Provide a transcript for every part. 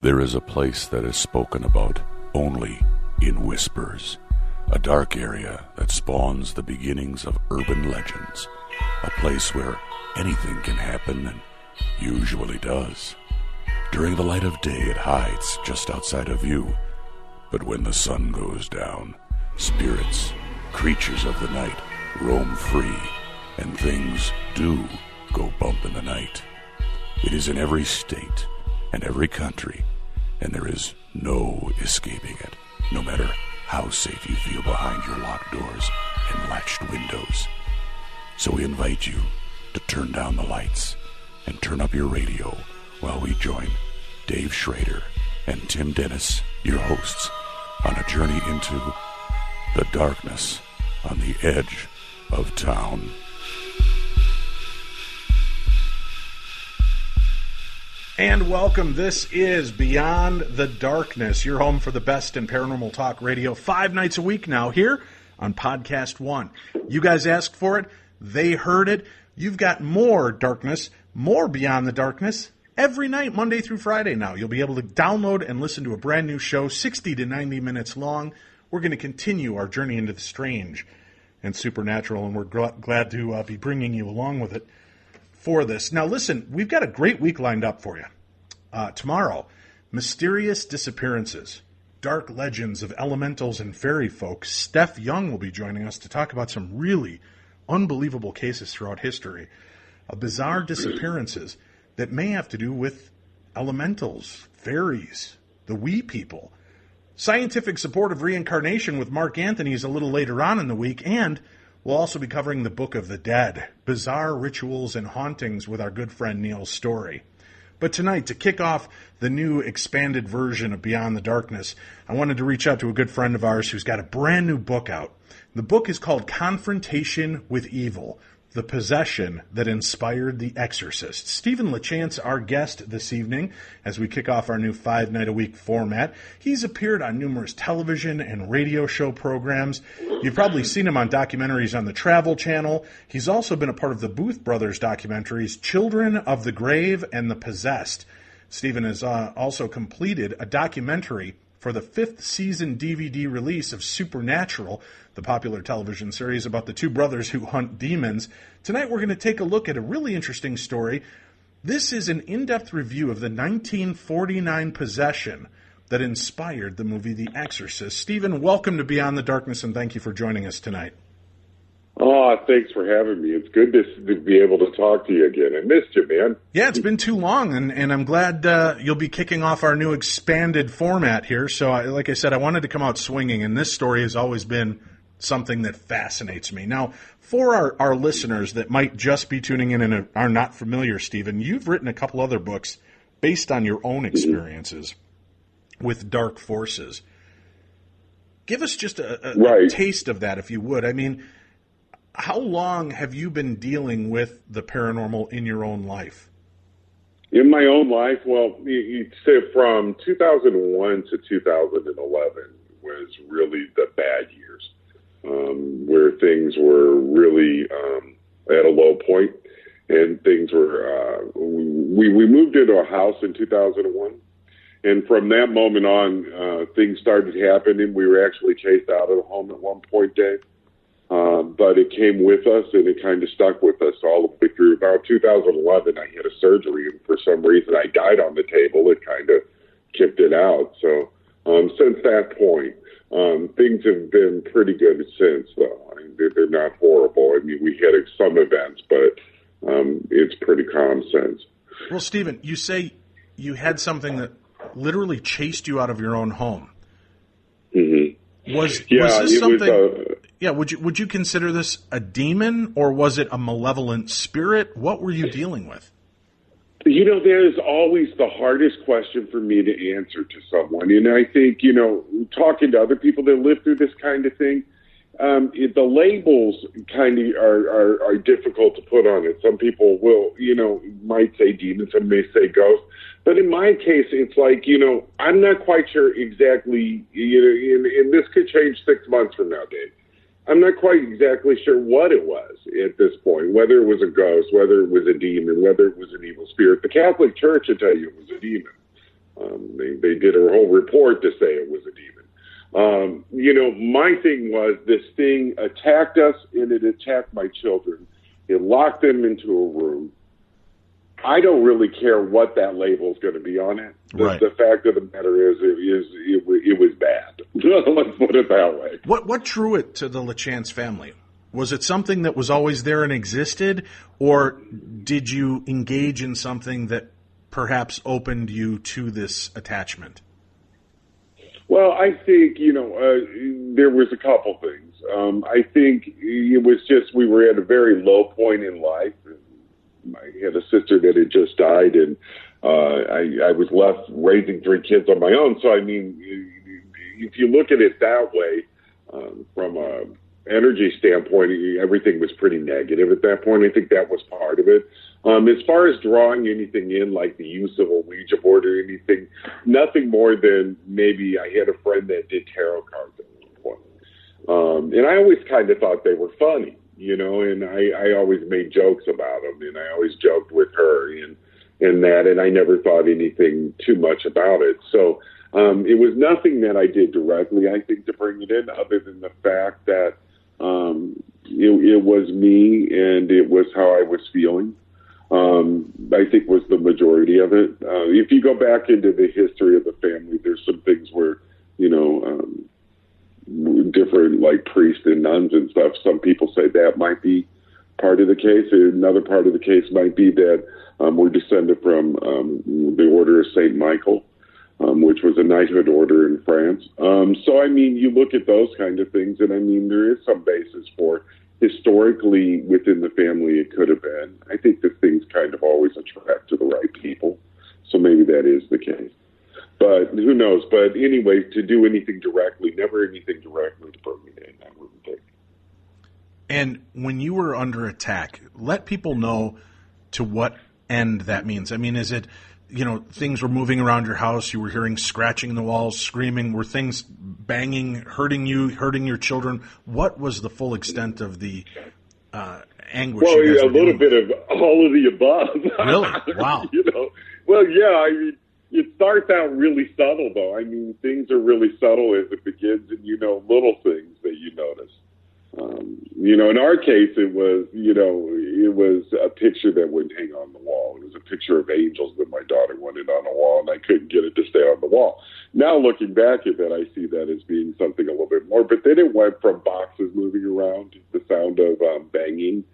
There is a place that is spoken about only in whispers, a dark area that spawns the beginnings of urban legends, a place where anything can happen and usually does. During the light of day, it hides just outside of view, but when the sun goes down, spirits, creatures of the night, roam free, and things do go bump in the night. It is in every state and every country, and there is no escaping it, no matter how safe you feel behind your locked doors and latched windows. So we invite you to turn down the lights and turn up your radio while we join Dave Schrader and Tim Dennis, your hosts, on a journey into the darkness on the edge of town. And welcome. This is Beyond the Darkness, your home for the best in paranormal talk radio, 5 nights a week now here on Podcast One. You guys asked for it. They heard it. You've got more darkness, more Beyond the Darkness every night, Monday through Friday now. You'll be able to download and listen to a brand new show, 60 to 90 minutes long. We're going to continue our journey into the strange and supernatural, and we're glad to be bringing you along with it for this. Now listen, we've got a great week lined up for you. Tomorrow, mysterious disappearances, dark legends of elementals and fairy folk. Steph Young will be joining us to talk about some really unbelievable cases throughout history of bizarre disappearances that may have to do with elementals, fairies, the wee people. Scientific support of reincarnation with Mark Anthony is a little later on in the week, and we'll also be covering the Book of the Dead, bizarre rituals and hauntings with our good friend Neil Story. But tonight, to kick off the new expanded version of Beyond the Darkness, I wanted to reach out to a good friend of ours who's got a brand new book out. The book is called Confrontation with Evil, the Possession that Inspired the Exorcist. Stephen LaChance, our guest this evening, as we kick off our new 5-night-a-week format. He's appeared on numerous television and radio show programs. You've probably seen him on documentaries on the Travel Channel. He's also been a part of the Booth Brothers documentaries, Children of the Grave and the Possessed. Stephen has also completed a documentary for the 5th season DVD release of Supernatural, the popular television series about the two brothers who hunt demons. Tonight we're going to take a look at a really interesting story. This is an in-depth review of the 1949 possession that inspired the movie The Exorcist. Stephen, welcome to Beyond the Darkness, and thank you for joining us tonight. Oh, thanks for having me. It's good to be able to talk to you again. I missed you, man. Yeah, it's been too long, and I'm glad you'll be kicking off our new expanded format here. So, like I said, I wanted to come out swinging, and this story has always been something that fascinates me. Now, for our listeners that might just be tuning in and are not familiar, Stephen, you've written a couple other books based on your own experiences with dark forces. Give us just a taste of that, if you would. I mean, how long have you been dealing with the paranormal in your own life? In my own life, well, you'd say from 2001 to 2011 was really the bad years, where things were really at a low point, and things were. We moved into a house in 2001, and from that moment on, things started happening. We were actually chased out of the home at one point, Dave. But it came with us, and it kind of stuck with us all the way through. About 2011, I had a surgery, and for some reason, I died on the table. It kind of kicked it out. So since that point, things have been pretty good since, though. I mean, they're not horrible. I mean, we had some events, but it's pretty calm since. Well, Stephen, you say you had something that literally chased you out of your own home. Mm-hmm. Was this something? Yeah, would you consider this a demon, or was it a malevolent spirit? What were you dealing with? You know, that is always the hardest question for me to answer to someone. And I think, talking to other people that live through this kind of thing, the labels kind of are difficult to put on it. Some people will, might say demon, some may say ghost. But in my case, it's like, I'm not quite sure exactly, and this could change 6 months from now, Dave. I'm not quite exactly sure what it was at this point, whether it was a ghost, whether it was a demon, whether it was an evil spirit. The Catholic Church will tell you it was a demon. They did a whole report to say it was a demon. My thing was this thing attacked us, and it attacked my children. It locked them into a room. I don't really care what that label is going to be on it. Right. The fact of the matter is, it was bad. Let's put it that way. What drew it to the LaChance family? Was it something that was always there and existed, or did you engage in something that perhaps opened you to this attachment? Well, I think, there was a couple things. I think it was just we were at a very low point in life. I had a sister that had just died, and I was left raising 3 kids on my own. So, I mean, if you look at it that way, from a energy standpoint, everything was pretty negative at that point. I think that was part of it. As far as drawing anything in, like the use of a Ouija board or anything, nothing more than maybe I had a friend that did tarot cards at one point. And I always kind of thought they were funny, and I always made jokes about them, and I always joked with her and I never thought anything too much about it. So it was nothing that I did directly, I think, to bring it in, other than the fact that it was me and it was how I was feeling. I think was the majority of it. If you go back into the history of the family, there's some things where, different like priests and nuns and stuff, some people say that might be part of the case. Another part of the case might be that we're descended from the Order of St. Michael, which was a knighthood order in France. So, I mean, you look at those kind of things, and I mean, there is some basis for historically within the family it could have been. I think that things kind of always attract to the right people. So maybe that is the case. But who knows? But anyway, to do anything directly, never anything directly to bring it in, I wouldn't think. And when you were under attack, let people know to what end that means. I mean, is it, things were moving around your house, you were hearing scratching in the walls, screaming, were things banging, hurting you, hurting your children? What was the full extent of the anguish? Well, a little bit of all of the above. Really? Wow. Well, yeah, I mean, it starts out really subtle, though. I mean, things are really subtle as it begins, and little things that you notice. In our case, it was a picture that wouldn't hang on the wall. It was a picture of angels that my daughter wanted on a wall, and I couldn't get it to stay on the wall. Now, looking back at that, I see that as being something a little bit more. But then it went from boxes moving around to the sound of banging.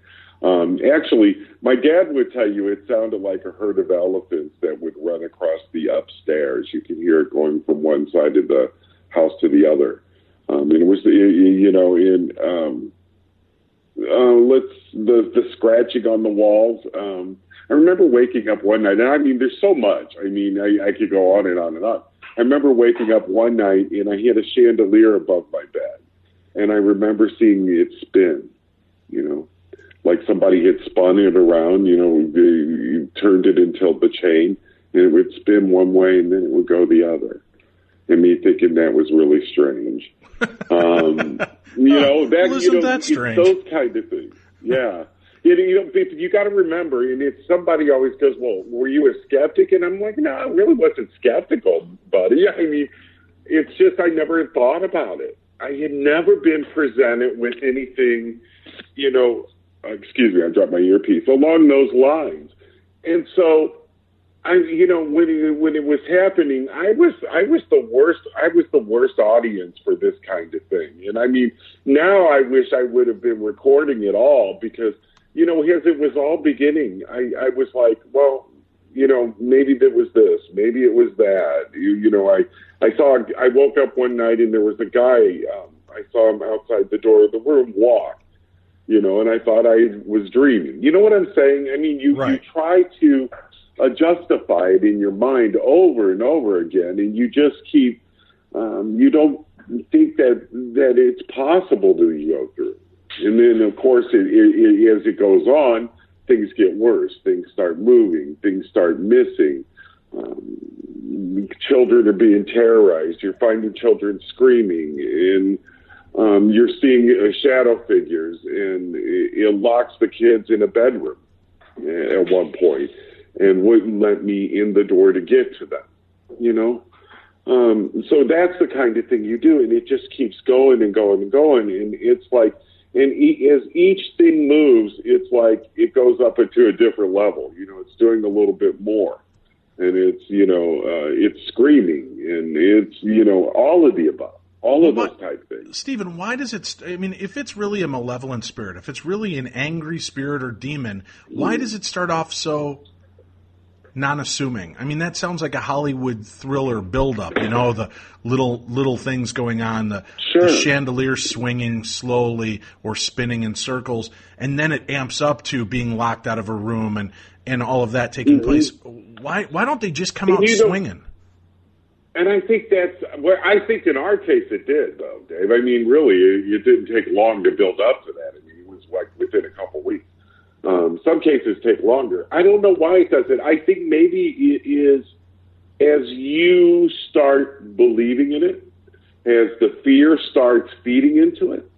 Actually, my dad would tell you it sounded like a herd of elephants that would run across the upstairs. You can hear it going from one side of the house to the other. And it was, the scratching on the walls. I remember waking up one night, and I mean, there's so much. I mean, I could go on and on and on. I remember waking up one night, and I had a chandelier above my bed, and I remember seeing it spin, like somebody had spun it around, you turned it until the chain, and it would spin one way, and then it would go the other. And me thinking that was really strange. That strange? It's those kind of things. Yeah. You got to remember, and it's somebody always goes, well, were you a skeptic? And I'm like, no, I really wasn't skeptical, buddy. I mean, it's just I never had thought about it. I had never been presented with anything, excuse me, I dropped my earpiece, along those lines. And so, when it was happening, I was the worst audience for this kind of thing. And I mean, now I wish I would have been recording it all because, as it was all beginning, I was like, well, maybe there was this, maybe it was that. I woke up one night and there was a guy, I saw him outside the door of the room walk, and I thought I was dreaming. You know what I'm saying? I mean, you try to justify it in your mind over and over again, and you just keep, you don't think that it's possible to go through. And then, of course, as it goes on, things get worse. Things start moving. Things start missing. Children are being terrorized. You're finding children screaming, and you're seeing shadow figures, and it locks the kids in a bedroom at one point and wouldn't let me in the door to get to them. you know? So that's the kind of thing you do, and it just keeps going and going and going, and it's like, and as each thing moves, it's like it goes up into a different level. You know, it's doing a little bit more, and it's, you know, it's screaming, and it's, you know, all of the above. All of those type things. Stephen, why does it, I mean, if it's really a malevolent spirit, if it's really an angry spirit or demon, why does it start off so non-assuming? I mean, that sounds like a Hollywood thriller buildup, you know, the little things going on, the chandelier swinging slowly or spinning in circles, and then it amps up to being locked out of a room and all of that taking place. Why don't they just come out swinging? And I think I think in our case it did, though, Dave. I mean, really, it didn't take long to build up to that. I mean, it was like within a couple weeks. Some cases take longer. I don't know why it does it. I think maybe it is as you start believing in it, as the fear starts feeding into it,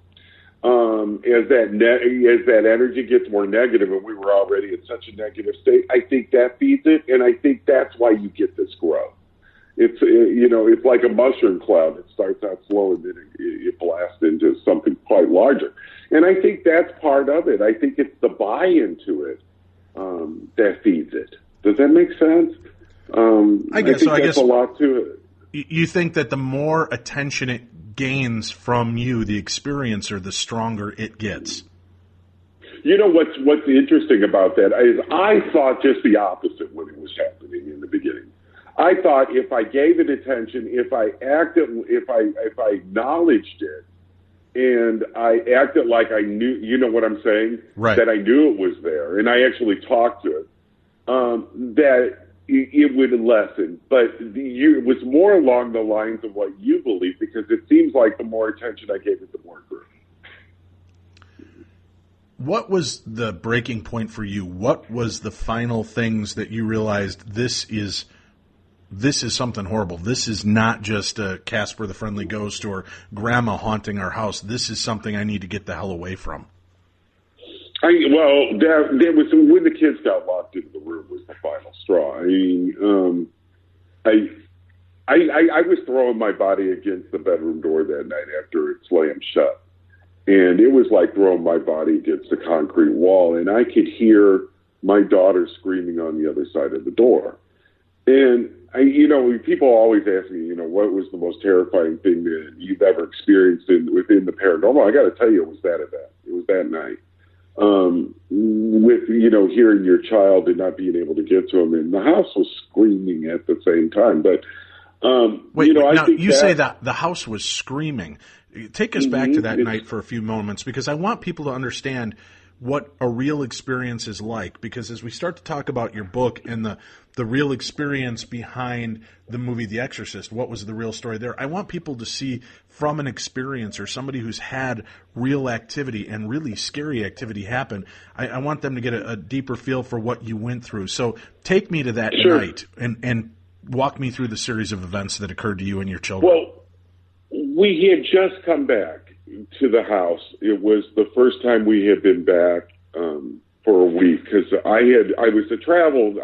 as that energy gets more negative, and we were already in such a negative state, I think that feeds it, and I think that's why you get this growth. It's, you know, it's like a mushroom cloud. It starts out slow and then it blasts into something quite larger. And I think that's part of it. I think it's the buy-in to it that feeds it. Does that make sense? I guess there's a lot to it. You think that the more attention it gains from you, the experiencer, the stronger it gets. You know what's interesting about that is I thought just the opposite when it was happening in the beginning. I thought if I gave it attention, if I acknowledged it, and I acted like I knew, you know what I'm saying? Right. That I knew it was there, and I actually talked to it, that it would lessen. But it was more along the lines of what you believe, because it seems like the more attention I gave it, the more it grew. What was the breaking point for you? What was the final things that you realized this is something horrible? This is not just a Casper the Friendly Ghost or Grandma haunting our house. This is something I need to get the hell away from. There was when the kids got locked into the room was the final straw. I mean, I was throwing my body against the bedroom door that night after it slammed shut. And it was like throwing my body against a concrete wall. And I could hear my daughter screaming on the other side of the door. And, people always ask me, what was the most terrifying thing that you've ever experienced within the paranormal? I got to tell you, it was that event. It was that night. With, hearing your child and not being able to get to him. And the house was screaming at the same time. But, now you say that the house was screaming. Take us back to that night for a few moments, because I want people to understand what a real experience is like, because as we start to talk about your book and the real experience behind the movie The Exorcist, what was the real story there, I want people to see from an experience or somebody who's had real activity and really scary activity happen. I want them to get a deeper feel for what you went through. So take me to that night and walk me through the series of events that occurred to you and your children. Well, we had just come back to the house. It was the first time we had been back for a week, because I traveled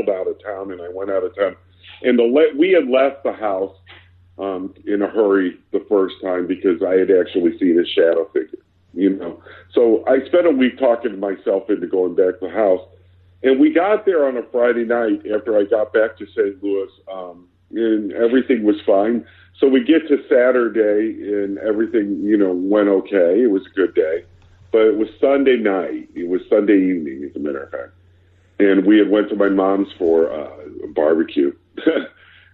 out of town, and I went out of town, and we had left the house in a hurry the first time because I had actually seen a shadow figure, So I spent a week talking to myself into going back to the house, and we got there on a Friday night after I got back to St. Louis, and everything was fine. So we get to Saturday, and everything, went okay. It was a good day. But it was Sunday night. It was Sunday evening, as a matter of fact. And we had went to my mom's for a barbecue.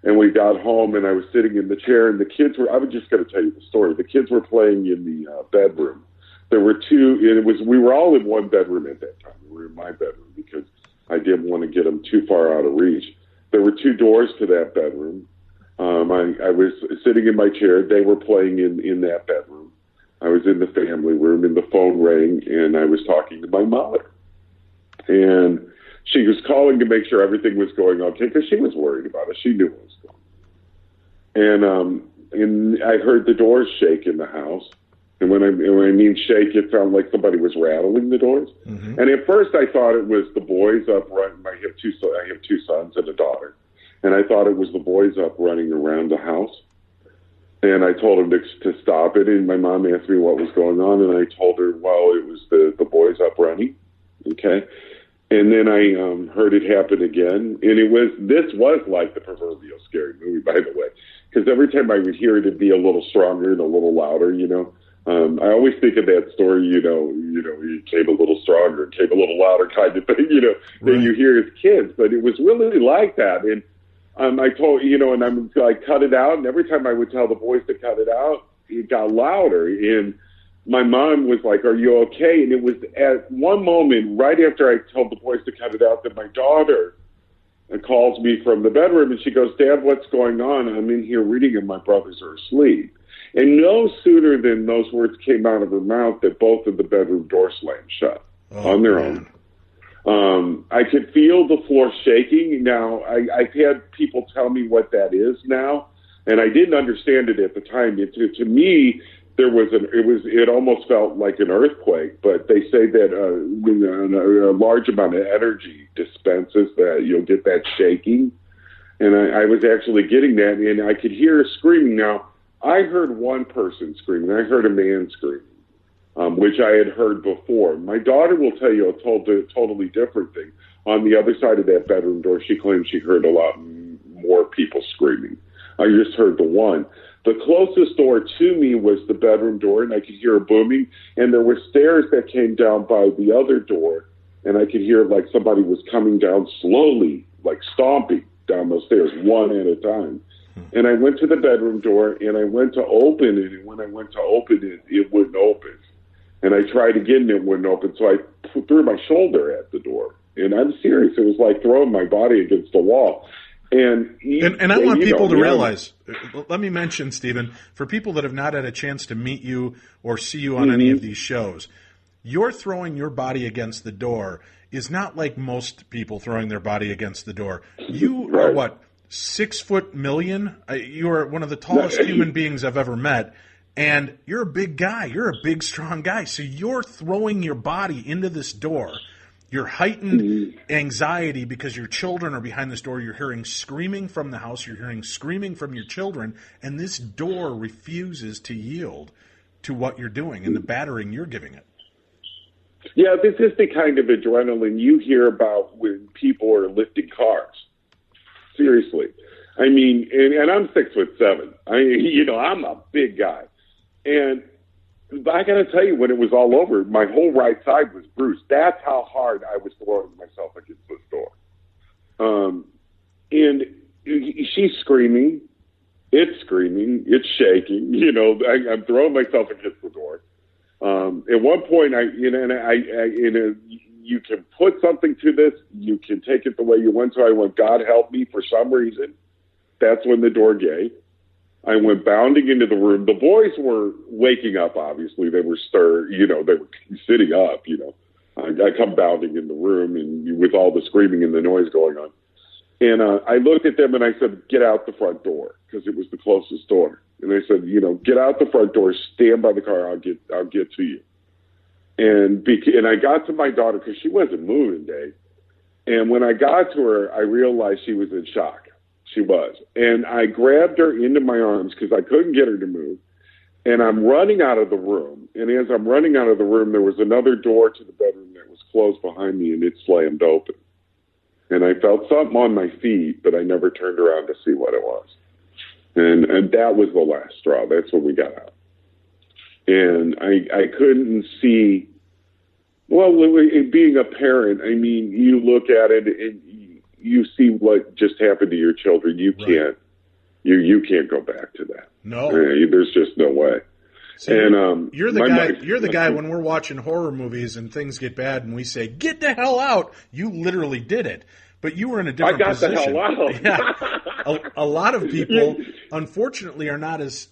And we got home, and I was sitting in the chair, and the kids were, I was just going to tell you the story. The kids were playing in the bedroom. There were two, and we were all in one bedroom at that time. We were in my bedroom because I didn't want to get them too far out of reach. There were two doors to that bedroom. I was sitting in my chair. They were playing in that bedroom. I was in the family room, and the phone rang, and I was talking to my mother. And she was calling to make sure everything was going okay, because she was worried about it. She knew what was going on. And I heard the doors shake in the house. And when I mean shake, it sounded like somebody was rattling the doors. Mm-hmm. And at first I thought it was the boys up right. I have two sons and a daughter. and I thought it was the boys up running around the house. And I told him to stop it, and my mom asked me what was going on, and I told her, well, it was the boys up running, okay? And then I heard it happen again, and this was like the proverbial scary movie, by the way, because every time I would hear it, it'd be a little stronger and a little louder, you know? I always think of that story, you know, it came a little stronger, it came a little louder kind of thing, you know, that you hear as kids, but it was really like that, and I told, you know, and I cut it out, and every time I would tell the boys to cut it out, it got louder. And my mom was like, "Are you okay?" And it was at one moment, right after I told the boys to cut it out, that my daughter calls me from the bedroom, and she goes, "Dad, what's going on? I'm in here reading, and my brothers are asleep." And no sooner than those words came out of her mouth that both of the bedroom doors slammed shut on their own. I could feel the floor shaking. Now, I've had people tell me what that is now, and I didn't understand it at the time. To me, it almost felt like an earthquake, but they say that when a large amount of energy dispenses, that you'll get that shaking. And I was actually getting that, and I could hear screaming. Now, I heard one person screaming. I heard a man screaming. Which I had heard before. My daughter will tell you a totally different thing. On the other side of that bedroom door, she claims she heard a lot more people screaming. I just heard the one. The closest door to me was the bedroom door, and I could hear a booming, and there were stairs that came down by the other door, and I could hear like somebody was coming down slowly, like stomping down those stairs, one at a time. And I went to the bedroom door, and I went to open it, and when I went to open it, it wouldn't open. And I tried again, and it wouldn't open, so I threw my shoulder at the door. And I'm serious. It was like throwing my body against the wall. And I want people to realize, let me mention, Stephen, for people that have not had a chance to meet you or see you on any of these shows, you're throwing your body against the door is not like most people throwing their body against the door. You are, what, 6'1"? You are one of the tallest human beings I've ever met. And you're a big guy. You're a big, strong guy. So you're throwing your body into this door. Your heightened anxiety because your children are behind this door. You're hearing screaming from the house. You're hearing screaming from your children. And this door refuses to yield to what you're doing and the battering you're giving it. Yeah, this is the kind of adrenaline you hear about when people are lifting cars. Seriously. I mean, and I'm 6'7". I'm a big guy. And I got to tell you, when it was all over, my whole right side was bruised. That's how hard I was throwing myself against this door. And she's screaming. It's screaming. It's shaking. You know, I'm throwing myself against the door. At one point, you can put something to this. You can take it the way you want to. I went, God help me, for some reason. That's when the door gave. I went bounding into the room. The boys were waking up, obviously. They were they were sitting up, you know. I come bounding in the room and with all the screaming and the noise going on. And I looked at them and I said, get out the front door, because it was the closest door. And I said, get out the front door, stand by the car, I'll get to you. And I got to my daughter because she wasn't moving, Dave. And when I got to her, I realized she was in shock. She was. And I grabbed her into my arms because I couldn't get her to move. And I'm running out of the room. And as I'm running out of the room, there was another door to the bedroom that was closed behind me, and it slammed open. And I felt something on my feet, but I never turned around to see what it was. And that was the last straw. That's when we got out. And I couldn't see. Well, being a parent, I mean, you look at it and you see what just happened to your children. You can't, you can't go back to that. No, there's just no way. See, and you're the guy. You're the guy when we're watching horror movies and things get bad, and we say, "Get the hell out!" You literally did it, but you were in a different position. I got the hell out. Yeah. A lot of people, unfortunately, are not as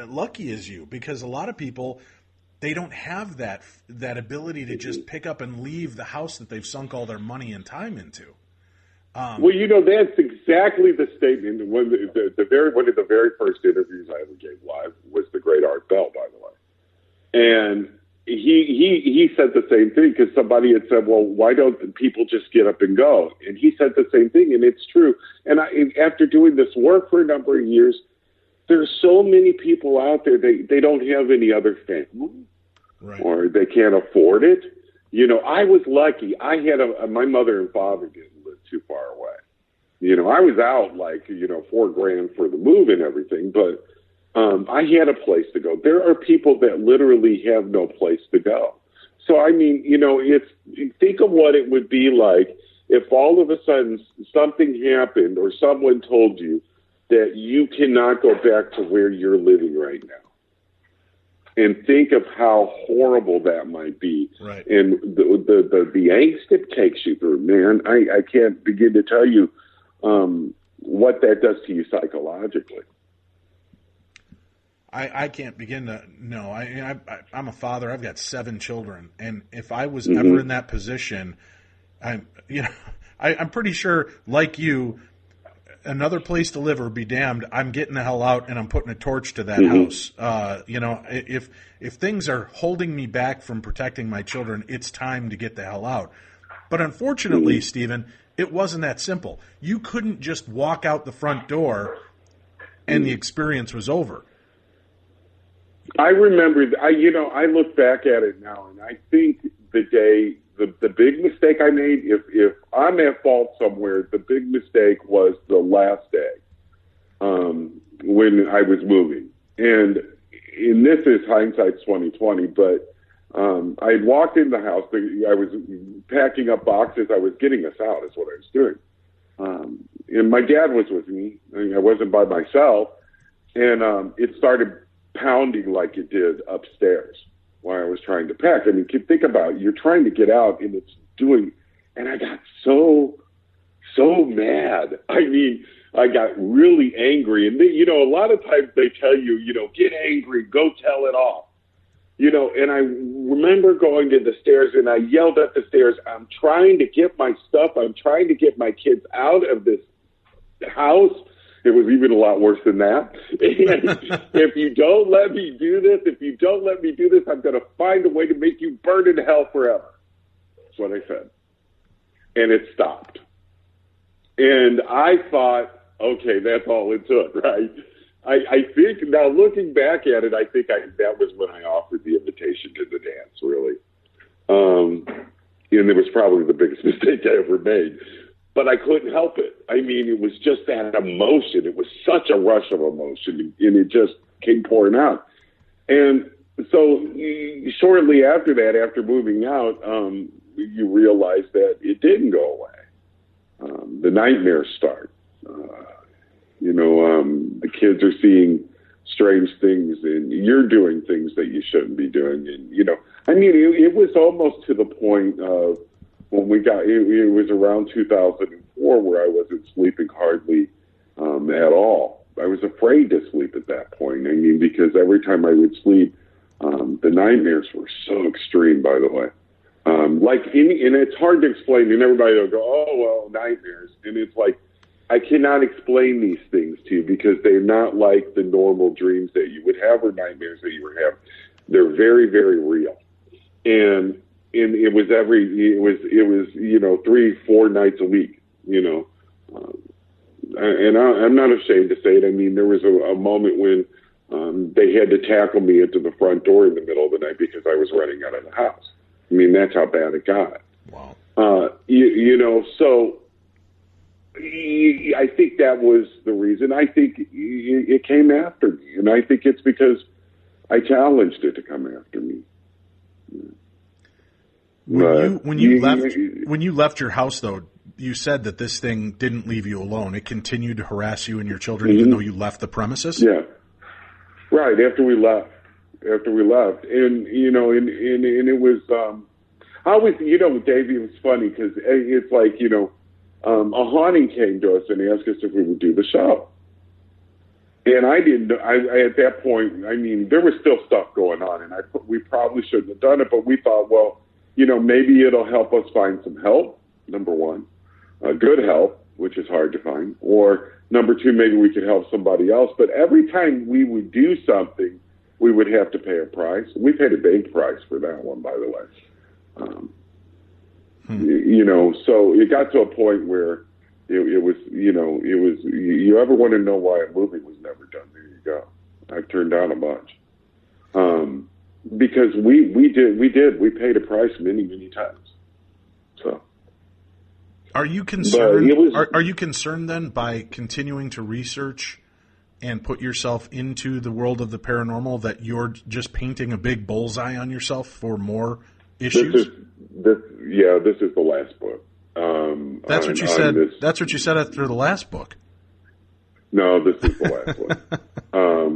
lucky as you, because a lot of people, they don't have that ability to just pick up and leave the house that they've sunk all their money and time into. Well, that's exactly the statement. One of the very first interviews I ever gave live was the great Art Bell, by the way. And he said the same thing, because somebody had said, well, why don't people just get up and go? And he said the same thing, and it's true. And after doing this work for a number of years, there's so many people out there, they don't have any other family, right, or they can't afford it. You know, I was lucky. I had my mother and father didn't live too far away. You know, I was out like, you know, $4,000 for the move and everything, but I had a place to go. There are people that literally have no place to go. So, I mean, you know, think of what it would be like if all of a sudden something happened or someone told you that you cannot go back to where you're living right now. And think of how horrible that might be. Right. And the angst it takes you through, man, I can't begin to tell you what that does to you psychologically. I can't begin to know. I'm a father. I've got 7 children, and if I was ever in that position, I'm pretty sure, like you, another place to live or be damned, I'm getting the hell out and I'm putting a torch to that house. You know, if things are holding me back from protecting my children, it's time to get the hell out. But unfortunately, Stephen, it wasn't that simple. You couldn't just walk out the front door and the experience was over. I remember, I look back at it now, and I think the big mistake I made, if I'm at fault somewhere, the big mistake was the last day when I was moving. And this is hindsight's 2020, but I had walked in the house. I was packing up boxes. I was getting us out is what I was doing. And my dad was with me. I wasn't by myself. And it started pounding like it did upstairs while I was trying to pack. I mean, think about it. You're trying to get out, and it's doing, and I got so mad. I mean, I got really angry. And, a lot of times they tell you, get angry, go tell it off. And I remember going to the stairs, and I yelled at the stairs, I'm trying to get my stuff. I'm trying to get my kids out of this house. It was even a lot worse than that. And if you don't let me do this, I'm going to find a way to make you burn in hell forever. That's what I said. And it stopped. And I thought, okay, that's all it took, right? I think, now looking back at it, I think that was when I offered the invitation to the dance, really. And it was probably the biggest mistake I ever made. But I couldn't help it. I mean, it was just that emotion. It was such a rush of emotion, and it just came pouring out. And so shortly after that, after moving out, you realize that it didn't go away. The nightmares start. The kids are seeing strange things, and you're doing things that you shouldn't be doing. And, it was almost to the point of, when it was around 2004 where I wasn't sleeping hardly at all. I was afraid to sleep at that point. I mean, because every time I would sleep, the nightmares were so extreme, by the way. And it's hard to explain, and everybody will go, oh, well, nightmares. And it's like, I cannot explain these things to you because they're not like the normal dreams that you would have or nightmares that you would have. They're very, very real. And it was 3-4 nights a week, and I'm not ashamed to say it. I mean, there was a moment when they had to tackle me into the front door in the middle of the night because I was running out of the house. I mean, that's how bad it got. Wow. So I think that was the reason. I think it came after me, and I think it's because I challenged it to come after me. When you left your house, though, you said that this thing didn't leave you alone. It continued to harass you and your children, even though you left the premises. Yeah, right. After we left, and it was. I was, Dave. It was funny because it's like a haunting came to us and asked us if we would do the show. And I didn't. At that point, I mean, there was still stuff going on, and we probably shouldn't have done it. But we thought, well, maybe it'll help us find some help. Number one, good help, which is hard to find. Or number two, maybe we could help somebody else. But every time we would do something, we would have to pay a price. We paid a big price for that one, by the way. You know, so it got to a point where it was, you ever want to know why a movie was never done? There you go. I've turned down a bunch. Because we paid a price many, many times. So. Are you concerned? Are you concerned then by continuing to research and put yourself into the world of the paranormal that you're just painting a big bullseye on yourself for more issues? This is the last book. That's what you said. That's what you said after the last book. No, this is the last one.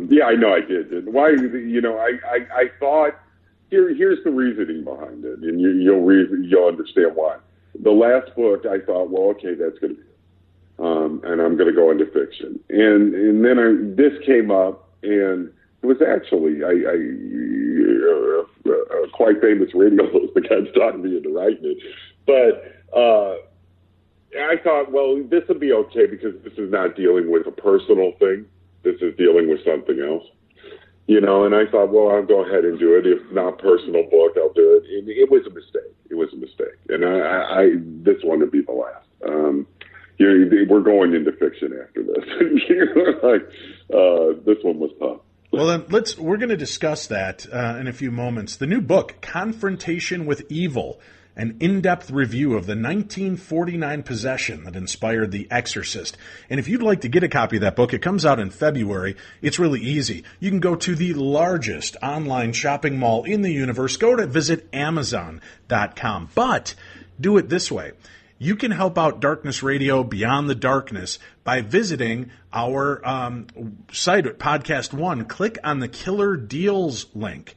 Yeah, I know I did. Why? I thought here's the reasoning behind it, and you'll understand why. The last book, I thought, well, okay, that's going to be it, and I'm going to go into fiction, and then this came up, and it was actually a quite famous radio host that got talking me into writing it, but. I thought, well, this would be okay because this is not dealing with a personal thing. This is dealing with something else, and I thought, well, I'll go ahead and do it. If not personal book, I'll do it. And it was a mistake. And this one would be the last. We're going into fiction after this. This one was tough. Well, then we're going to discuss that in a few moments. The new book, Confrontation with Evil, an in-depth review of the 1949 possession that inspired The Exorcist. And if you'd like to get a copy of that book, it comes out in February. It's really easy. You can go to the largest online shopping mall in the universe. Go to visit Amazon.com. But do it this way. You can help out Darkness Radio Beyond the Darkness by visiting our site at Podcast One. Click on the Killer Deals link.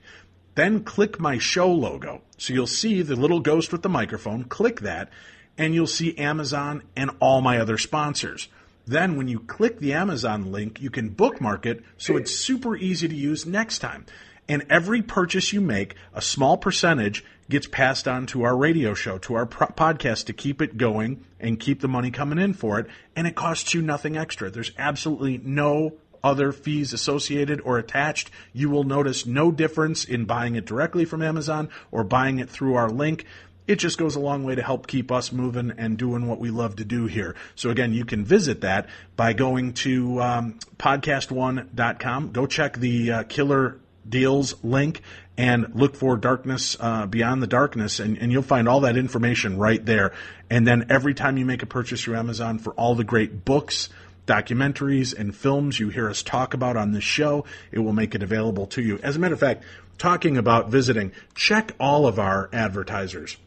Then click my show logo. So you'll see the little ghost with the microphone. Click that, and you'll see Amazon and all my other sponsors. Then when you click the Amazon link, you can bookmark it so it's super easy to use next time. And every purchase you make, a small percentage gets passed on to our radio show, to our podcast to keep it going and keep the money coming in for it. And it costs you nothing extra. There's absolutely no other fees associated or attached. You will notice no difference in buying it directly from Amazon or buying it through our link. It just goes a long way to help keep us moving and doing what we love to do here. So again, you can visit that by going to podcastone.com. Go check the Killer Deals link and look for Darkness Beyond the Darkness, and you'll find all that information right there. And then every time you make a purchase through Amazon for all the great books, documentaries, and films you hear us talk about on this show, it will make it available to you. As a matter of fact, talking about visiting, check all of our advertisers.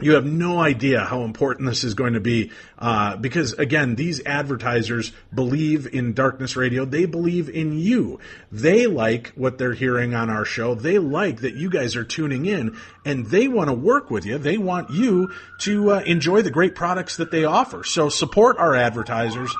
You have no idea how important this is going to be because, again, these advertisers believe in Darkness Radio. They believe in you. They like what they're hearing on our show. They like that you guys are tuning in, and they want to work with you. They want you to enjoy the great products that they offer. So support our advertisers.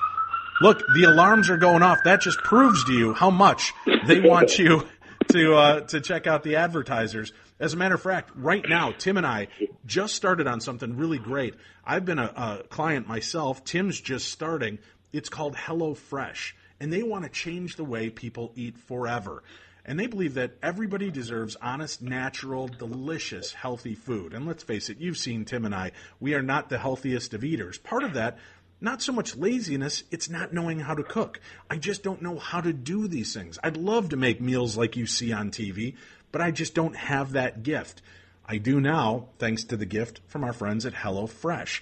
Look, the alarms are going off. That just proves to you how much they want you to check out the advertisers. As a matter of fact, right now, Tim and I just started on something really great. I've been a client myself. Tim's just starting. It's called HelloFresh, and they want to change the way people eat forever. And they believe that everybody deserves honest, natural, delicious, healthy food. And let's face it, you've seen Tim and I. We are not the healthiest of eaters. Part of that, not so much laziness, it's not knowing how to cook. I just don't know how to do these things. I'd love to make meals like you see on TV, but I just don't have that gift. I do now, thanks to the gift from our friends at HelloFresh.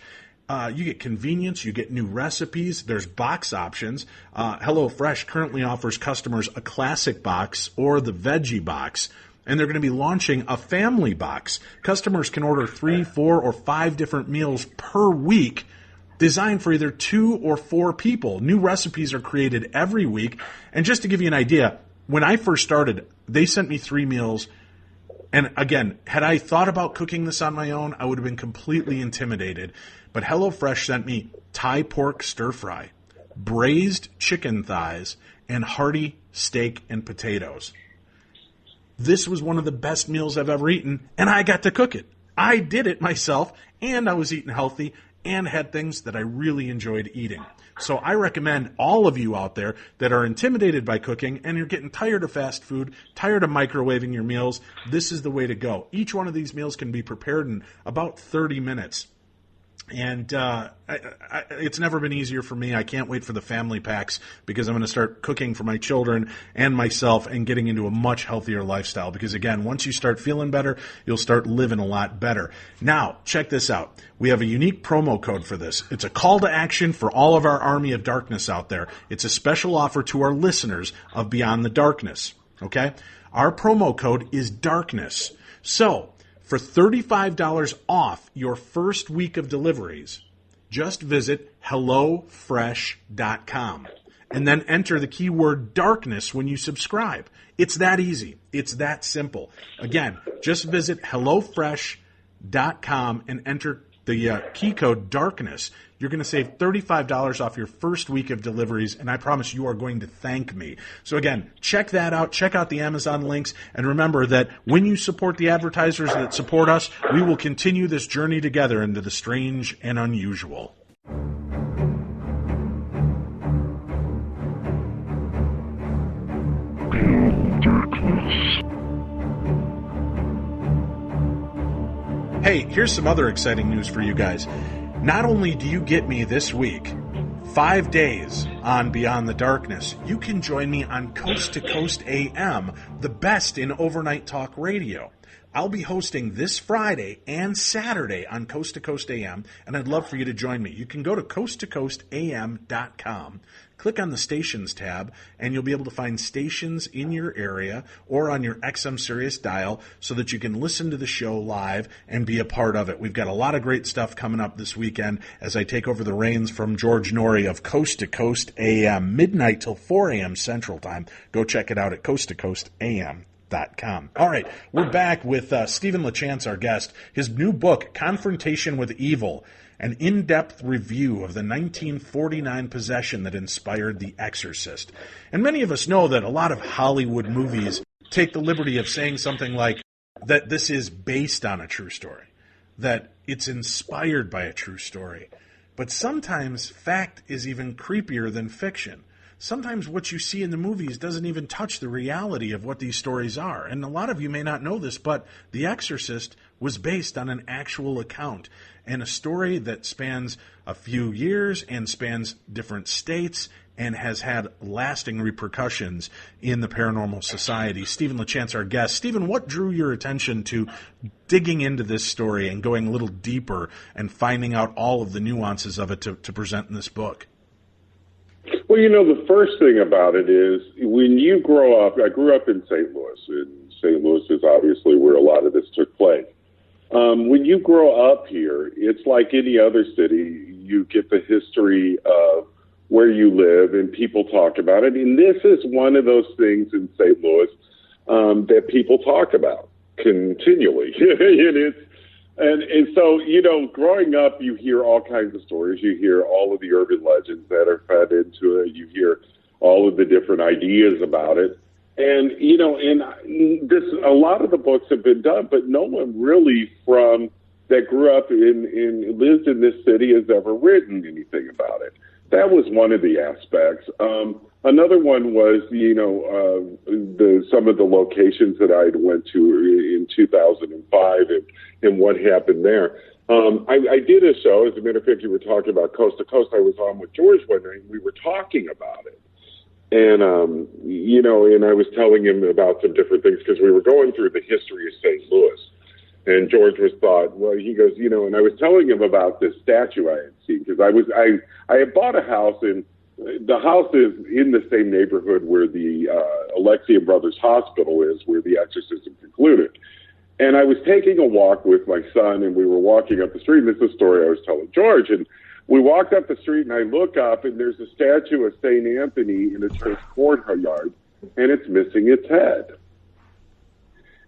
You get convenience, you get new recipes, there's box options. HelloFresh currently offers customers a classic box or the veggie box, and they're going to be launching a family box. Customers can order 3, 4, or 5 different meals per week, designed for either 2 or 4 people. New recipes are created every week. And just to give you an idea, when I first started, they sent me 3 meals. And again, had I thought about cooking this on my own, I would have been completely intimidated. But HelloFresh sent me Thai pork stir fry, braised chicken thighs, and hearty steak and potatoes. This was one of the best meals I've ever eaten, and I got to cook it. I did it myself, and I was eating healthy, and had things that I really enjoyed eating. So I recommend all of you out there that are intimidated by cooking and you're getting tired of fast food, tired of microwaving your meals, this is the way to go. Each one of these meals can be prepared in about 30 minutes. And it's never been easier for me. I can't wait for the family packs because I'm going to start cooking for my children and myself and getting into a much healthier lifestyle. Because, again, once you start feeling better, you'll start living a lot better. Now, check this out. We have a unique promo code for this. It's a call to action for all of our Army of Darkness out there. It's a special offer to our listeners of Beyond the Darkness. Okay? Our promo code is DARKNESS. So, for $35 off your first week of deliveries, just visit HelloFresh.com and then enter the keyword darkness when you subscribe. It's that easy. It's that simple. Again, just visit HelloFresh.com and enter the key code darkness. You're going to save $35 off your first week of deliveries, and I promise you are going to thank me. So again, check that out. Check out the Amazon links, and remember that when you support the advertisers that support us, we will continue this journey together into the strange and unusual. Hey, here's some other exciting news for you guys. Not only do you get me this week, 5 days on Beyond the Darkness, you can join me on Coast to Coast AM, the best in overnight talk radio. I'll be hosting this Friday and Saturday on Coast to Coast AM, and I'd love for you to join me. You can go to coasttocoastam.com, click on the Stations tab, and you'll be able to find stations in your area or on your XM Sirius dial so that you can listen to the show live and be a part of it. We've got a lot of great stuff coming up this weekend as I take over the reins from George Norrie of Coast to Coast AM, midnight till 4 a.m. Central Time. Go check it out at coasttocoastam.com. All right, we're back with Stephen LaChance, our guest. His new book, Confrontation with Evil, an in-depth review of the 1949 possession that inspired The Exorcist. And many of us know that a lot of Hollywood movies take the liberty of saying something like that this is based on a true story, that it's inspired by a true story. But sometimes fact is even creepier than fiction. Sometimes what you see in the movies doesn't even touch the reality of what these stories are. And a lot of you may not know this, but The Exorcist was based on an actual account and a story that spans a few years and spans different states and has had lasting repercussions in the paranormal society. Stephen LaChance, our guest. Stephen, what drew your attention to digging into this story and going a little deeper and finding out all of the nuances of it to present in this book? Well, the first thing about it is when you grow up, I grew up in St. Louis, and St. Louis is obviously where a lot of this took place. When you grow up here, it's like any other city. You get the history of where you live, and people talk about it. And this is one of those things in St. Louis that people talk about continually. And so, growing up, you hear all kinds of stories. You hear all of the urban legends that are fed into it. You hear all of the different ideas about it. And, a lot of the books have been done, but no one really that grew up and lived in this city has ever written anything about it. That was one of the aspects. Another one was, some of the locations that I went to in 2005 and what happened there. I did a show, as a matter of fact, you were talking about Coast to Coast. I was on with George one night, and we were talking about it. And, and I was telling him about some different things because we were going through the history of St. Louis. And George he goes, and I was telling him about this statue I had seen because I had bought a house, and the house is in the same neighborhood where the Alexian Brothers Hospital is, where the exorcism concluded. And I was taking a walk with my son, and we were walking up the street, and this is a story I was telling George. And we walked up the street, and I look up, and there's a statue of St. Anthony in a church courtyard, and it's missing its head.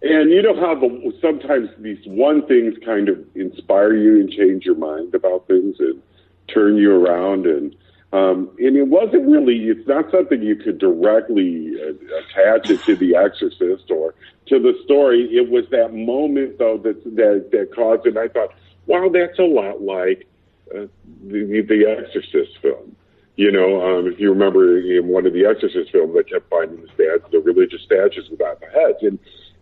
And you know how sometimes these one things kind of inspire you and change your mind about things and turn you around. And it wasn't really, it's not something you could directly attach it to The Exorcist or to the story. It was that moment, though, that caused it. And I thought, wow, that's a lot like the Exorcist film. If you remember in one of the Exorcist films, they kept finding the religious statues without the heads. And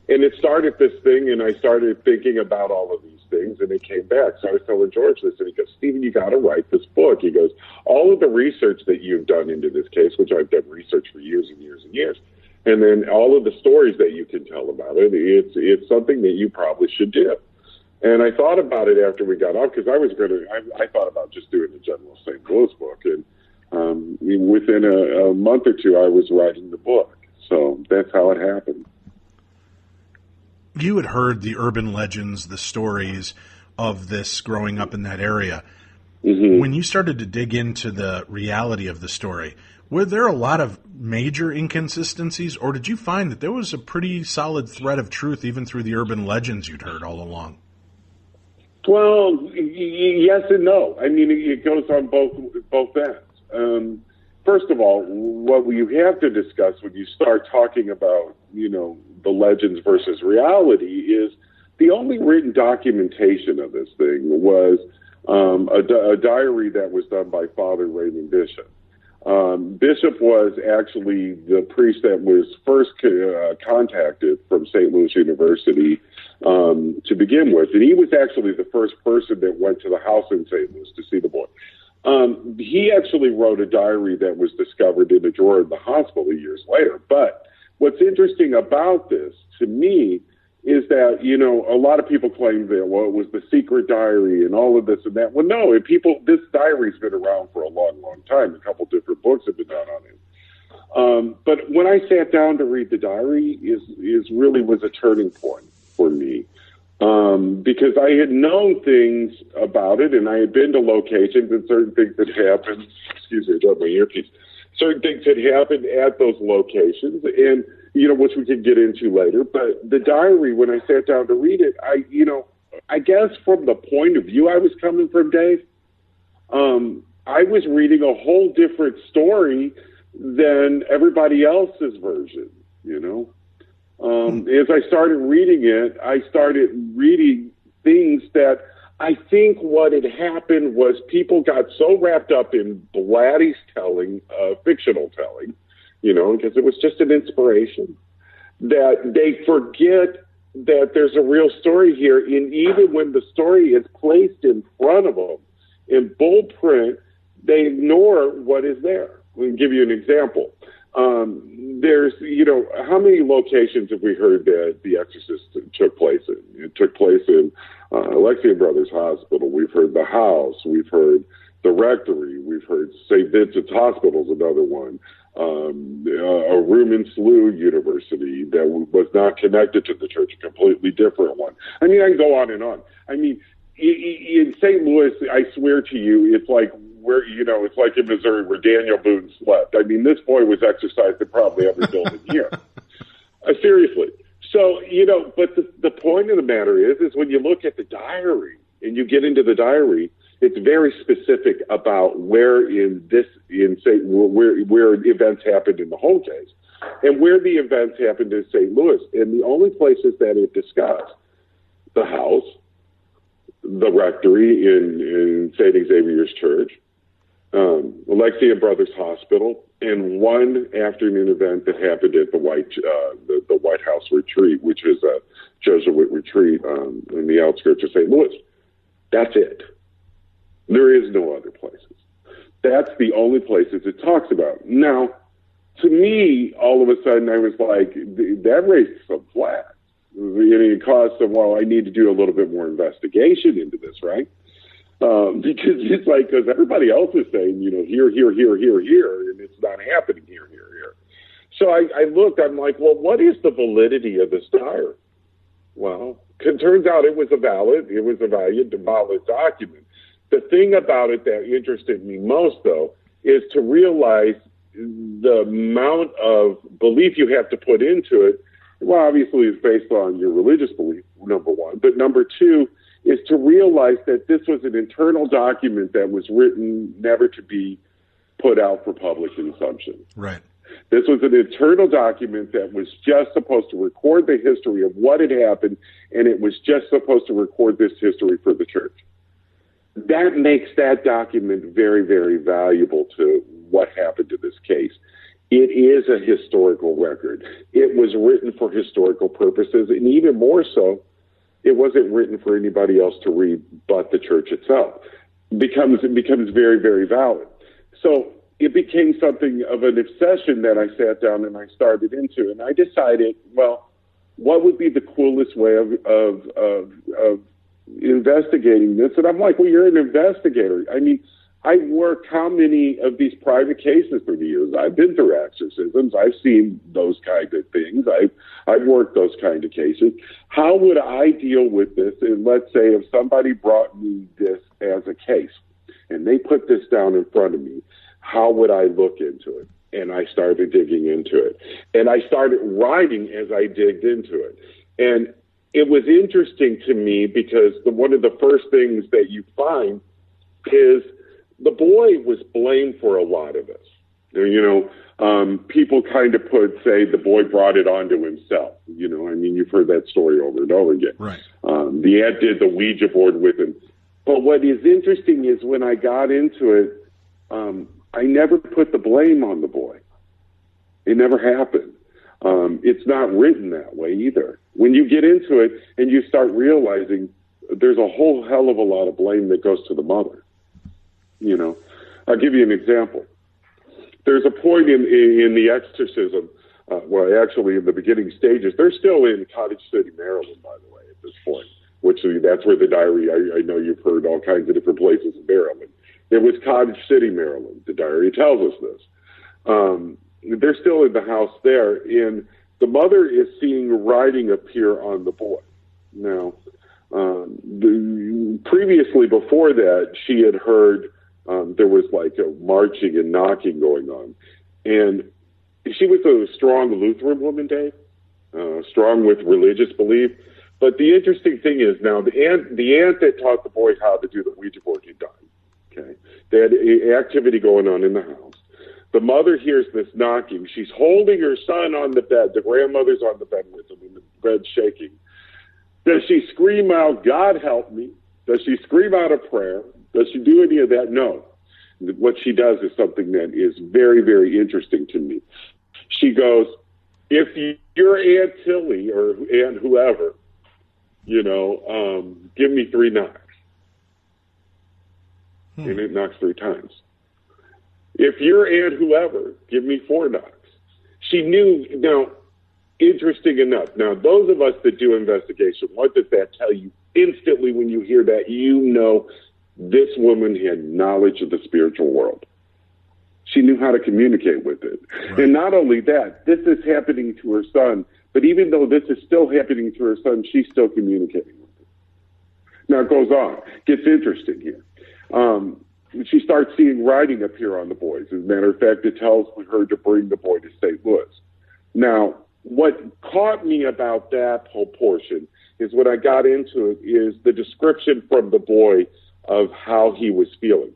it started this thing, and I started thinking about all of these things, and it came back. So I was telling George this, and he goes, Stephen, you got to write this book. He goes, all of the research that you've done into this case, which I've done research for years and years and years, and then all of the stories that you can tell about it, it's something that you probably should do. And I thought about it after we got off, because I thought about just doing the General St. Louis book, and within a month or two, I was writing the book. So that's how it happened. You had heard the urban legends, the stories of this growing up in that area. Mm-hmm. When you started to dig into the reality of the story, were there a lot of major inconsistencies, or did you find that there was a pretty solid thread of truth even through the urban legends you'd heard all along? Well, yes and no. I mean, it goes on both ends. First of all, what you have to discuss when you start talking about, the legends versus reality is the only written documentation of this thing was a diary that was done by Father Raymond Bishop. Bishop was actually the priest that was first contacted from St. Louis University to begin with. And he was actually the first person that went to the house in St. Louis to see the boy. He actually wrote a diary that was discovered in a drawer in the hospital years later. But what's interesting about this, to me, is that, a lot of people claim that, it was the secret diary and all of this and that. Well, no, this diary's been around for a long, long time. A couple different books have been done on it. But when I sat down to read the diary, is really was a turning point for me. Because I had known things about it, and I had been to locations and certain things that happened. Excuse me, I dropped my earpiece. Certain things had happened at those locations, and which we could get into later. But the diary, when I sat down to read it, I guess from the point of view I was coming from, Dave, I was reading a whole different story than everybody else's version. As I started reading it, I started reading things that I think what had happened was people got so wrapped up in Blatty's telling, fictional telling, because it was just an inspiration, that they forget that there's a real story here. And even when the story is placed in front of them in bold print, they ignore what is there. Let me give you an example. There's, how many locations have we heard that The Exorcist took place in? It took place in Alexian Brothers Hospital. We've heard the house. We've heard the rectory. We've heard St. Vincent's Hospital is another one. A room in SLU University that was not connected to the church, a completely different one. I mean, I can go on and on. I mean, in St. Louis, I swear to you, it's like it's like in Missouri where Daniel Boone slept. I mean, this boy was exercised in probably every building here. Seriously. So, but the point of the matter is when you look at the diary and you get into the diary, it's very specific about where events happened in the whole case and where the events happened in St. Louis. And the only places that it discussed, the house, the rectory in St. Xavier's Church, Alexian Brothers Hospital, and one afternoon event that happened at the White House Retreat, which is a Jesuit retreat in the outskirts of St. Louis. That's it. There is no other places. That's the only places it talks about. Now, to me, all of a sudden, I was like, that raised some flags. It caused some, I need to do a little bit more investigation into this, right? Because it's like, because everybody else is saying, here, and it's not happening here. So I looked, I'm like, well, what is the validity of this diary? Well, it turns out it was a valid document. The thing about it that interested me most, though, is to realize the amount of belief you have to put into it. Well, obviously, it's based on your religious belief, number one. But number two is to realize that this was an internal document that was written never to be put out for public consumption. Right. This was an internal document that was just supposed to record the history of what had happened, and it was just supposed to record this history for the church. that makes that document very, very valuable to what happened to this case. It is a historical record. It was written for historical purposes, and even more so, it wasn't written for anybody else to read but the church itself. It becomes very, very valid. So it became something of an obsession that I sat down and I started into, and I decided, well, what would be the coolest way of investigating this? And I'm like, well, you're an investigator. I mean, I've worked how many of these private cases through the years? I've been through exorcisms. I've seen those kind of things. I've worked those kind of cases. How would I deal with this? And let's say if somebody brought me this as a case and they put this down in front of me, how would I look into it? And I started digging into it. And I started writing as I digged into it. And it was interesting to me because one of the first things that you find is the boy was blamed for a lot of this. People kind of say the boy brought it onto himself. I mean, you've heard that story over and over again. Right. The aunt did the Ouija board with him. But what is interesting is when I got into it, I never put the blame on the boy. It never happened. It's not written that way either. When you get into it and you start realizing there's a whole hell of a lot of blame that goes to the mother. I'll give you an example. There's a point in the exorcism, actually in the beginning stages, they're still in Cottage City, Maryland, by the way, at this point, which that's where the diary, I know you've heard all kinds of different places in Maryland. It was Cottage City, Maryland. The diary tells us this. They're still in the house there, and the mother is seeing writing appear on the boy. Now, previously before that, she had heard there was like a marching and knocking going on. And she was a strong Lutheran woman, Dave, strong with religious belief. But the interesting thing is now the aunt that taught the boy how to do the Ouija board had died. Okay. They had activity going on in the house. The mother hears this knocking. She's holding her son on the bed. The grandmother's on the bed with him, and the bed's shaking. Does she scream out, "God help me"? Does she scream out a prayer? Does she do any of that? No. What she does is something that is very, very interesting to me. She goes, if you're Aunt Tilly or Aunt whoever, give me 3 knocks. And it knocks 3 times. If you're Aunt whoever, give me 4 knocks. She knew. Now, interesting enough. Now, those of us that do investigation, what does that tell you? Instantly when you hear that, this woman had knowledge of the spiritual world. She knew how to communicate with it. Right. And not only that, this is happening to her son, but even though this is still happening to her son, she's still communicating with it. Now it goes on. Gets interesting here. She starts seeing writing appear on the boys. As a matter of fact, it tells her to bring the boy to St. Louis. Now, what caught me about that whole portion is when I got into it is the description from the boy of how he was feeling.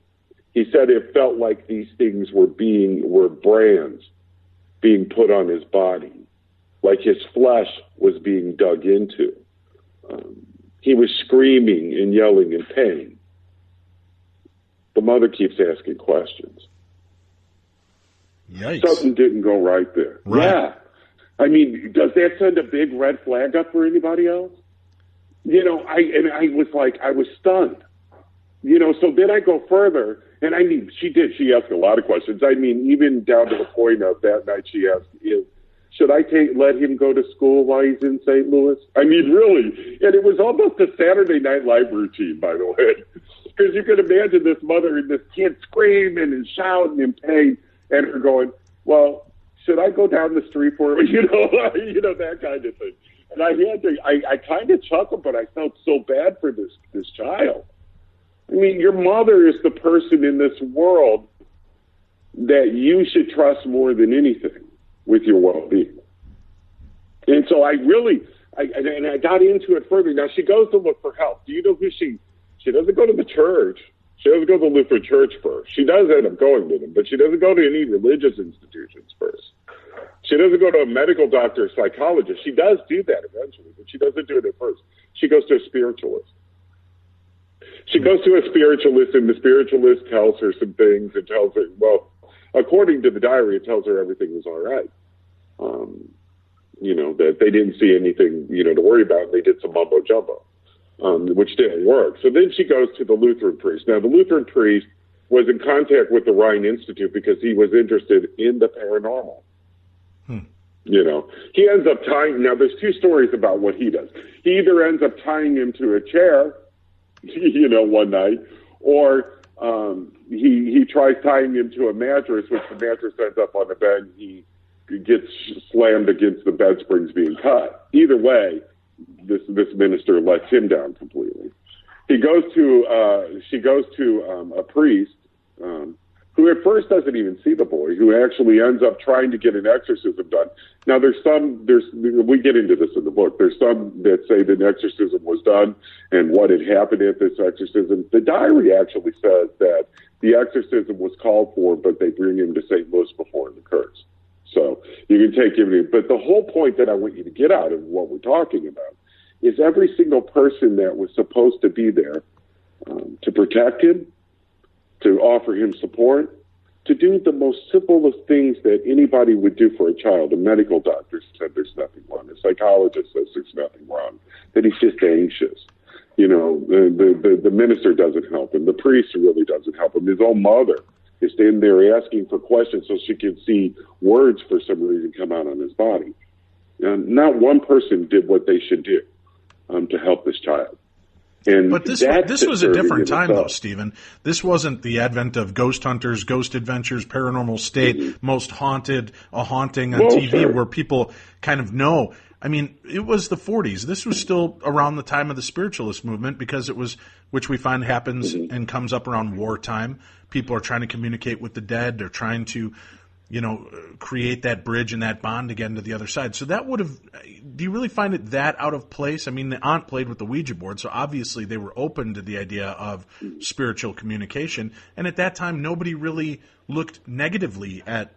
He said it felt like these things were brands being put on his body, like his flesh was being dug into. He was screaming and yelling in pain. The mother keeps asking questions. Yikes. Something didn't go right there. Right. Yeah. I mean, does that send a big red flag up for anybody else? I was stunned. So then I go further, and she asked a lot of questions. I mean, even down to the point of that night she asked, should I let him go to school while he's in St. Louis? I mean, really. And it was almost a Saturday Night Live routine, by the way. Because you can imagine this mother and this kid screaming and shouting in pain, and her going, well, should I go down the street for him? That kind of thing. And I kind of chuckled, but I felt so bad for this child. I mean, your mother is the person in this world that you should trust more than anything with your well-being. And so I got into it further. Now, she goes to look for help. Do you know who she doesn't go to the church. She doesn't go to the Lutheran church first. She does end up going to them, but she doesn't go to any religious institutions first. She doesn't go to a medical doctor or psychologist. She does do that eventually, but she doesn't do it at first. She goes to a spiritualist. She goes to a spiritualist, and the spiritualist tells her some things and tells her, well, according to the diary, it tells her everything was all right. That they didn't see anything, to worry about. They did some mumbo jumbo, which didn't work. So then she goes to the Lutheran priest. Now, the Lutheran priest was in contact with the Rhine Institute because he was interested in the paranormal. He ends up tying, now there's two stories about what he does. He either ends up tying him to a chair, one night, or he tries tying him to a mattress, which the mattress ends up on the bed, and he gets slammed against the bed springs being cut. Either way, this minister lets him down completely. She goes to a priest, who at first doesn't even see the boy, who actually ends up trying to get an exorcism done. Now, we get into this in the book. There's some that say that an exorcism was done and what had happened at this exorcism. The diary actually says that the exorcism was called for, but they bring him to St. Louis before it occurs. So you can take him in. But the whole point that I want you to get out of what we're talking about is every single person that was supposed to be there to protect him, to offer him support, to do the most simplest things that anybody would do for a child. A medical doctor said there's nothing wrong. A psychologist says there's nothing wrong, that he's just anxious. The minister doesn't help him. The priest really doesn't help him. His own mother is standing there asking for questions so she can see words for some reason come out on his body. And not one person did what they should do to help this child. But this was a different time, though, Stephen. This wasn't the advent of Ghost Hunters, Ghost Adventures, Paranormal State, Most Haunted, A Haunting on TV, where people kind of know. I mean, it was the 40s. This was still around the time of the spiritualist movement because it was, which we find happens and comes up around wartime. People are trying to communicate with the dead. They're trying to, create that bridge and that bond again to the other side. So that would have, do you really find it that out of place? I mean, the aunt played with the Ouija board, so obviously they were open to the idea of spiritual communication. And at that time, nobody really looked negatively at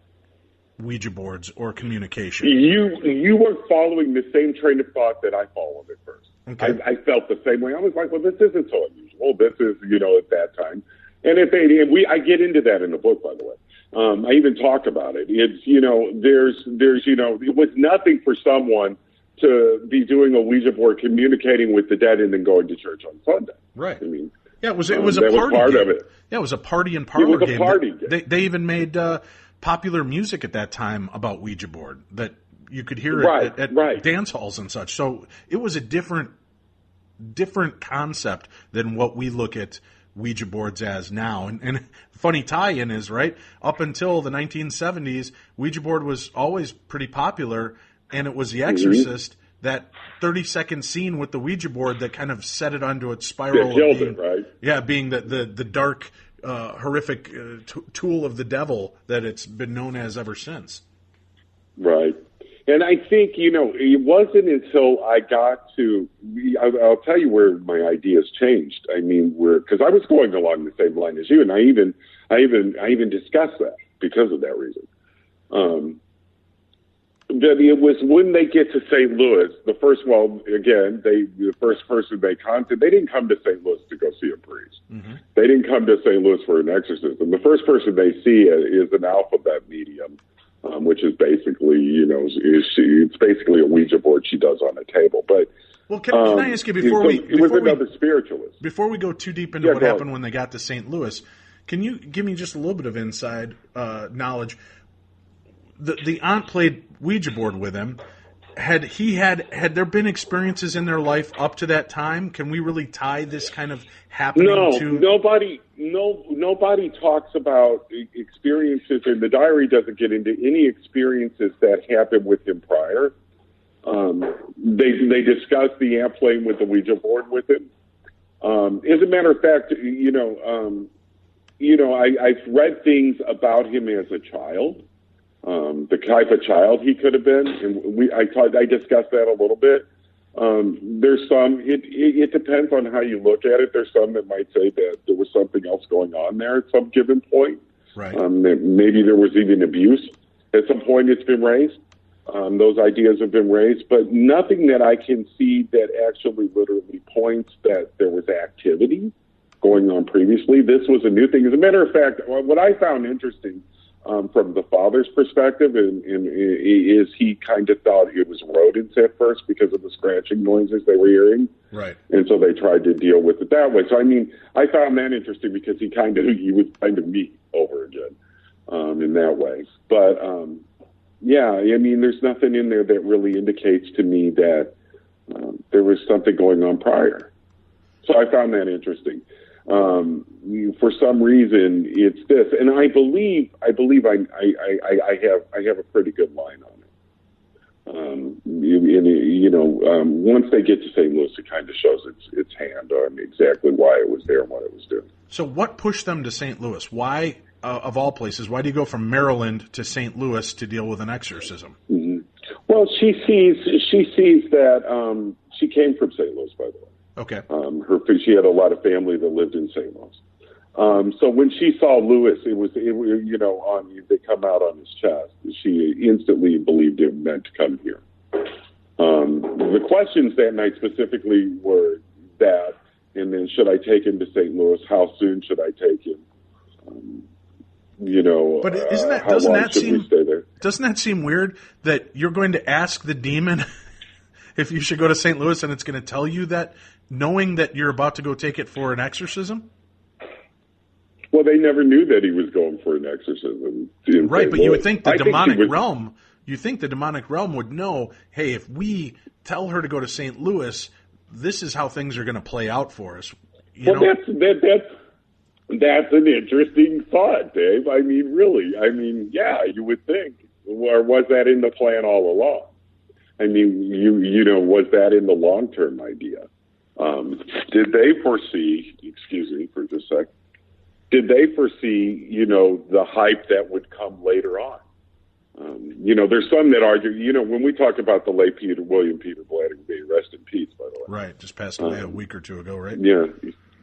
Ouija boards or communication. You were following the same train of thought that I followed at first. Okay. I felt the same way. I was like, well, this isn't so unusual. This is, at that time. And I get into that in the book, by the way. I even talk about it. It's, it was nothing for someone to be doing a Ouija board, communicating with the dead, and then going to church on Sunday. Right. I mean, yeah, it was a party part game. Of it. Yeah, it was a party and parlor game. It was a party game. They even made popular music at that time about Ouija board that you could hear at dance halls and such. So it was a different concept than what we look at Ouija boards as now. And funny tie-in is, right, up until the 1970s, Ouija board was always pretty popular, and it was The Exorcist, that 30-second scene with the Ouija board that kind of set it onto its spiral. Killed it, right? Yeah, being the dark, horrific tool of the devil that it's been known as ever since. Right. And I think, it wasn't until I got to, I'll tell you where my ideas changed. I mean, because I was going along the same line as you, and I even discussed that because of that reason. That it was when they get to St. Louis, the first person they contacted, they didn't come to St. Louis to go see a priest. Mm-hmm. They didn't come to St. Louis for an exorcism. The first person they see is an alphabet medium. Which is basically, it's basically a Ouija board she does on a table. But can I ask you another spiritualist. Before we go too deep into what happened when they got to St. Louis, can you give me just a little bit of inside knowledge? The aunt played Ouija board with him. Had there been experiences in their life up to that time? Can we really tie this kind of happening to? Nobody talks about experiences, and the diary doesn't get into any experiences that happened with him prior. They discuss the aunt playing with the Ouija board with him. As a matter of fact, I've read things about him as a child. The type of child he could have been, and I discussed that a little bit. There's some. It depends on how you look at it. There's some that might say that there was something else going on there at some given point. Right. Maybe there was even abuse at some point. It's been raised. Those ideas have been raised, but nothing that I can see that actually literally points that there was activity going on previously. This was a new thing. As a matter of fact, what I found interesting from the father's perspective is he kind of thought it was rodents at first because of the scratching noises they were hearing. Right. And so they tried to deal with it that way. So, I mean, I found that interesting because he was kind of me over again in that way. But, yeah, I mean, there's nothing in there that really indicates to me that there was something going on prior. So I found that interesting. For some reason, it's this, and I believe I have a pretty good line on it. Once they get to St. Louis, it kind of shows its hand on exactly why it was there and what it was doing. So, what pushed them to St. Louis? Why, of all places, why do you go from Maryland to St. Louis to deal with an exorcism? Mm-hmm. Well, she sees that she came from St. Louis, by the way. Okay. She had a lot of family that lived in St. Louis. So when she saw Lewis, they come out on his chest. She instantly believed it meant to come here. The questions that night specifically were that, and then should I take him to St. Louis? How soon should I take him? But doesn't that seem weird that you're going to ask the demon if you should go to St. Louis and it's going to tell you that, knowing that you're about to go take it for an exorcism? Well, they never knew that he was going for an exorcism. Right, but you would think the demonic realm would know, hey, if we tell her to go to St. Louis, this is how things are going to play out for us. That's an interesting thought, Dave. I mean, really. I mean, yeah, you would think. Or was that in the plan all along? I mean, was that in the long-term idea? Did they foresee, excuse me for just a sec, did they foresee, the hype that would come later on? There's some that argue, when we talk about the late William Peter Blatty, may rest in peace, by the way. Right, just passed away a week or two ago, right? Yeah,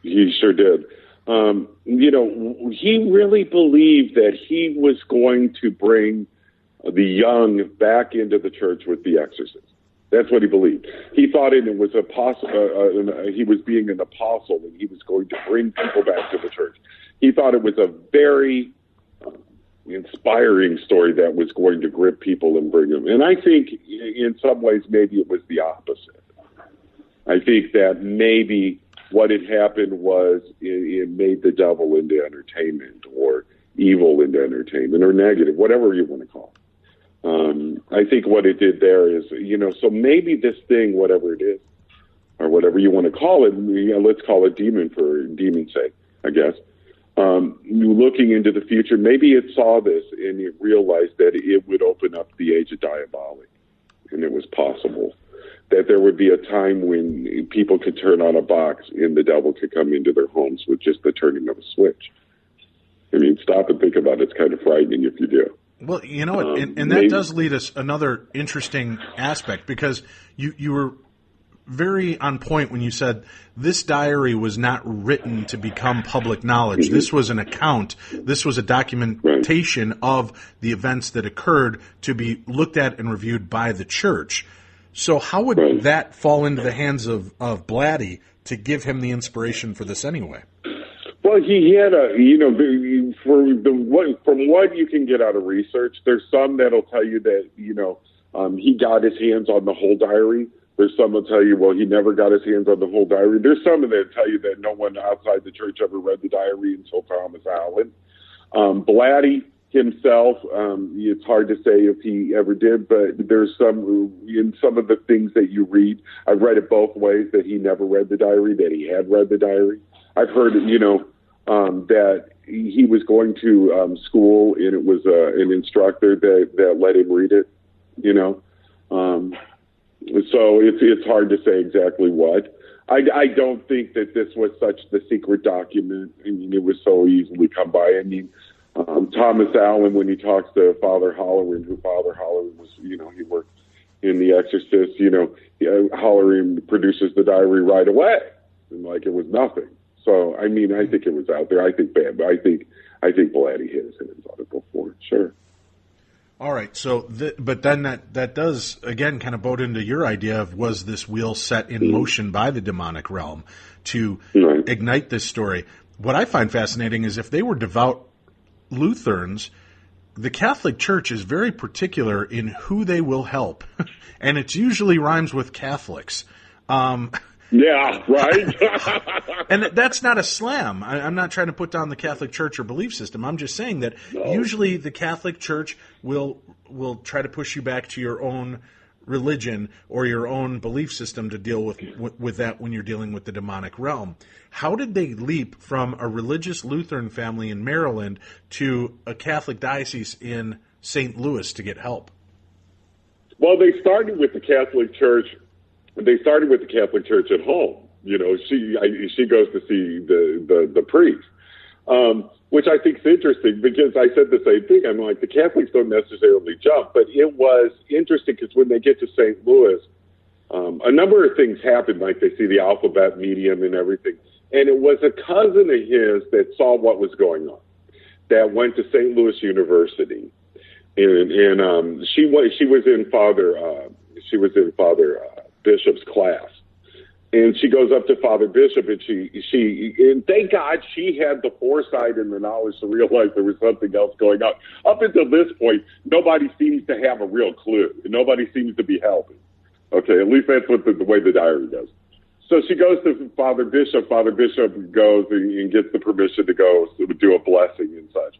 he sure did. He really believed that he was going to bring the young back into the church with the Exorcist. That's what he believed. He thought it was he was being an apostle, and he was going to bring people back to the church. He thought it was a very inspiring story that was going to grip people and bring them. And I think in some ways maybe it was the opposite. I think that maybe what had happened was it made the devil into entertainment, or evil into entertainment, or negative, whatever you want to call it. I think what it did there is, so maybe this thing, whatever it is, or whatever you want to call it, let's call it demon for demon's sake, I guess. Looking into the future, maybe it saw this and it realized that it would open up the age of diabolic, and it was possible that there would be a time when people could turn on a box and the devil could come into their homes with just the turning of a switch. I mean, stop and think about it. It's kind of frightening if you do. Well, you know what, and that does lead us another interesting aspect, because you were very on point when you said this diary was not written to become public knowledge. Mm-hmm. This was an account. This was a documentation of the events that occurred to be looked at and reviewed by the church. So how would that fall into the hands of Blatty to give him the inspiration for this anyway? Well, he had from what you can get out of research, there's some that'll tell you that, he got his hands on the whole diary. There's some that'll tell you, well, he never got his hands on the whole diary. There's some that tell you that no one outside the church ever read the diary until Thomas Allen. Blatty himself, it's hard to say if he ever did, but there's in some of the things that you read, I've read it both ways, that he never read the diary, that he had read the diary. I've heard, that he was going to school and it was an instructor that let him read it, So it's hard to say exactly what. I don't think that this was such the secret document. I mean, it was so easily come by. I mean, Thomas Allen, when he talks to Father Holleran, who Father Holleran was, he worked in The Exorcist, Holleran produces the diary right away, and like it was nothing. So, I mean, I think it was out there. I think Blatty hit his hands on it before, sure. All right, so but then that does again kind of bode into your idea of, was this wheel set in motion by the demonic realm to ignite this story? What I find fascinating is if they were devout Lutherans, the Catholic Church is very particular in who they will help, and it usually rhymes with Catholics. Yeah, right. And that's not a slam. I'm not trying to put down the Catholic Church or belief system. I'm just saying that usually the Catholic Church will try to push you back to your own religion or your own belief system to deal with that when you're dealing with the demonic realm. How did they leap from a religious Lutheran family in Maryland to a Catholic diocese in St. Louis to get help? Well, they started with the Catholic Church. They started with the Catholic Church at home. You know, she goes to see the priest, which I think is interesting because I said the same thing. I'm like, the Catholics don't necessarily jump, but it was interesting because when they get to St. Louis, a number of things happen. Like they see the alphabet medium and everything, and it was a cousin of his that saw what was going on, that went to St. Louis University, and she was in Father Bishop's class, and she goes up to Father Bishop, and and thank God she had the foresight and the knowledge to realize there was something else going on. Up until this point, nobody seems to have a real clue. Nobody seems to be helping. Okay, at least that's what the way the diary does. So she goes to Father Bishop. Father Bishop goes and gets the permission to go do a blessing and such.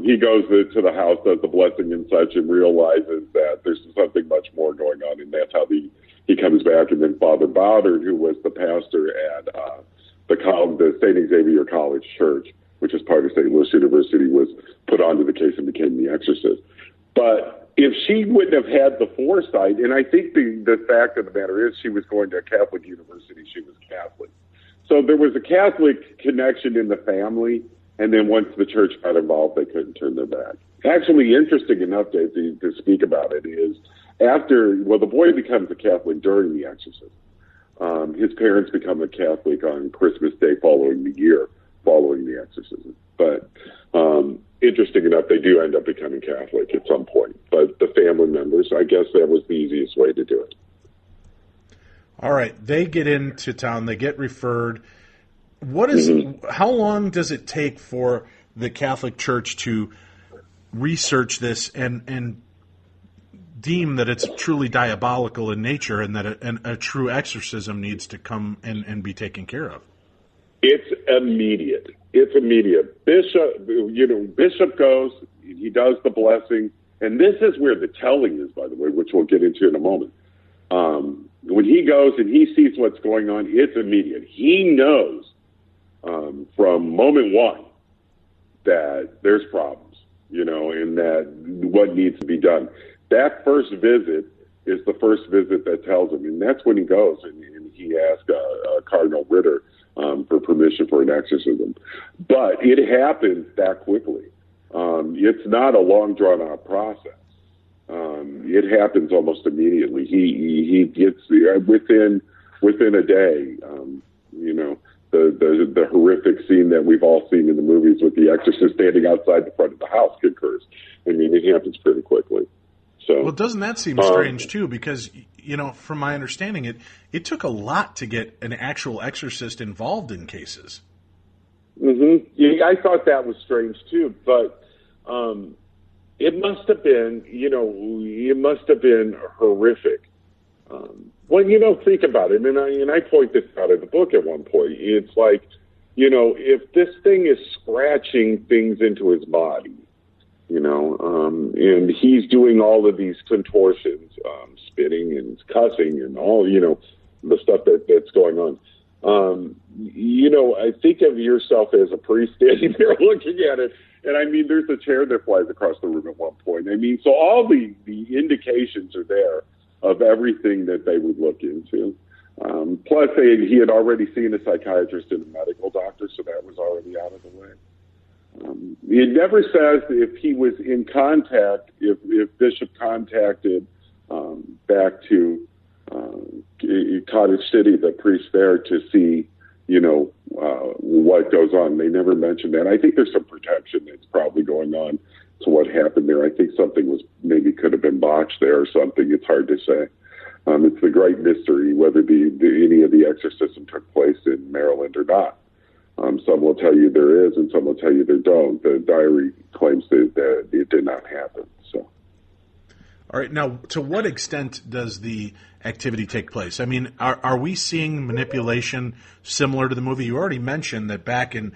He goes to the house, does the blessing and such, and realizes that there's something much more going on, and that's how he comes back. And then Father Bowdard, who was the pastor at the St. Xavier College Church, which is part of St. Louis University, was put onto the case and became the Exorcist. But if she wouldn't have had the foresight, and I think the fact of the matter is she was going to a Catholic university, she was Catholic. So there was a Catholic connection in the family, and then once the church got involved, they couldn't turn their back. Actually, interesting enough to speak about it is the boy becomes a Catholic during the exorcism. His parents become a Catholic on Christmas Day following the exorcism. But interesting enough, they do end up becoming Catholic at some point. But the family members, I guess that was the easiest way to do it. All right, they get into town, they get referred. How long does it take for the Catholic Church to research this and deem that it's truly diabolical in nature and that a true exorcism needs to come and be taken care of? It's immediate. Bishop goes, he does the blessing, and this is where the telling is, by the way, which we'll get into in a moment. When he goes and he sees what's going on, it's immediate. He knows from moment one that there's problems, and that what needs to be done. That first visit is the first visit that tells him, and that's when he goes and he asks Cardinal Ritter for permission for an exorcism. But it happens that quickly. It's not a long, drawn-out process. It happens almost immediately. He gets within a day. The horrific scene that we've all seen in the movies with the exorcist standing outside the front of the house occurs. I mean, it happens pretty quickly. So, well, doesn't that seem strange too? Because from my understanding, it took a lot to get an actual exorcist involved in cases. Mm-hmm. Yeah, I thought that was strange too, but it must have been, horrific. Think about it, and I point this out in the book at one point. It's like, if this thing is scratching things into his body, and he's doing all of these contortions, spitting and cussing and all, the stuff that's going on. I think of yourself as a priest standing there looking at it, and I mean, there's a chair that flies across the room at one point. I mean, so all the indications are there of everything that they would look into. Plus, he had already seen a psychiatrist and a medical doctor, so that was already out of the way. It never says if he was in contact, if Bishop contacted back to Cottage City, the priest there, to see, what goes on. They never mentioned that. I think there's some protection that's probably going on to what happened there. I think something was maybe could have been botched there or something. It's hard to say. It's the great mystery whether any of the exorcism took place in Maryland or not. Some will tell you there is, and some will tell you there don't. The diary claims that it did not happen. So, all right. Now, to what extent does the activity take place? I mean, are we seeing manipulation similar to the movie? You already mentioned that back in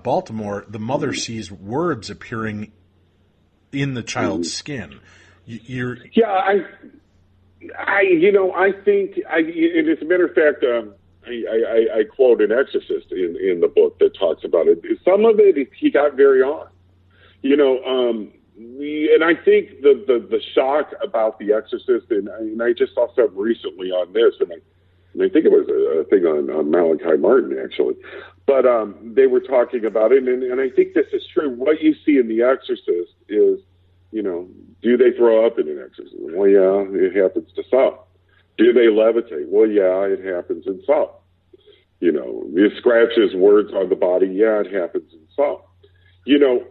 Baltimore, the mother sees words appearing in the child's skin. I think, and as a matter of fact, I quote an exorcist in the book that talks about it. Some of it he got very on, and I think the shock about the Exorcist, and I just saw something recently on this, and I think it was a thing on Malachi Martin actually, but they were talking about it, and I think this is true. What you see in the Exorcist is, do they throw up in an exorcism? Well, yeah, it happens to some. Do they levitate? Well, yeah, it happens in some. It scratches words on the body. Yeah, it happens in some.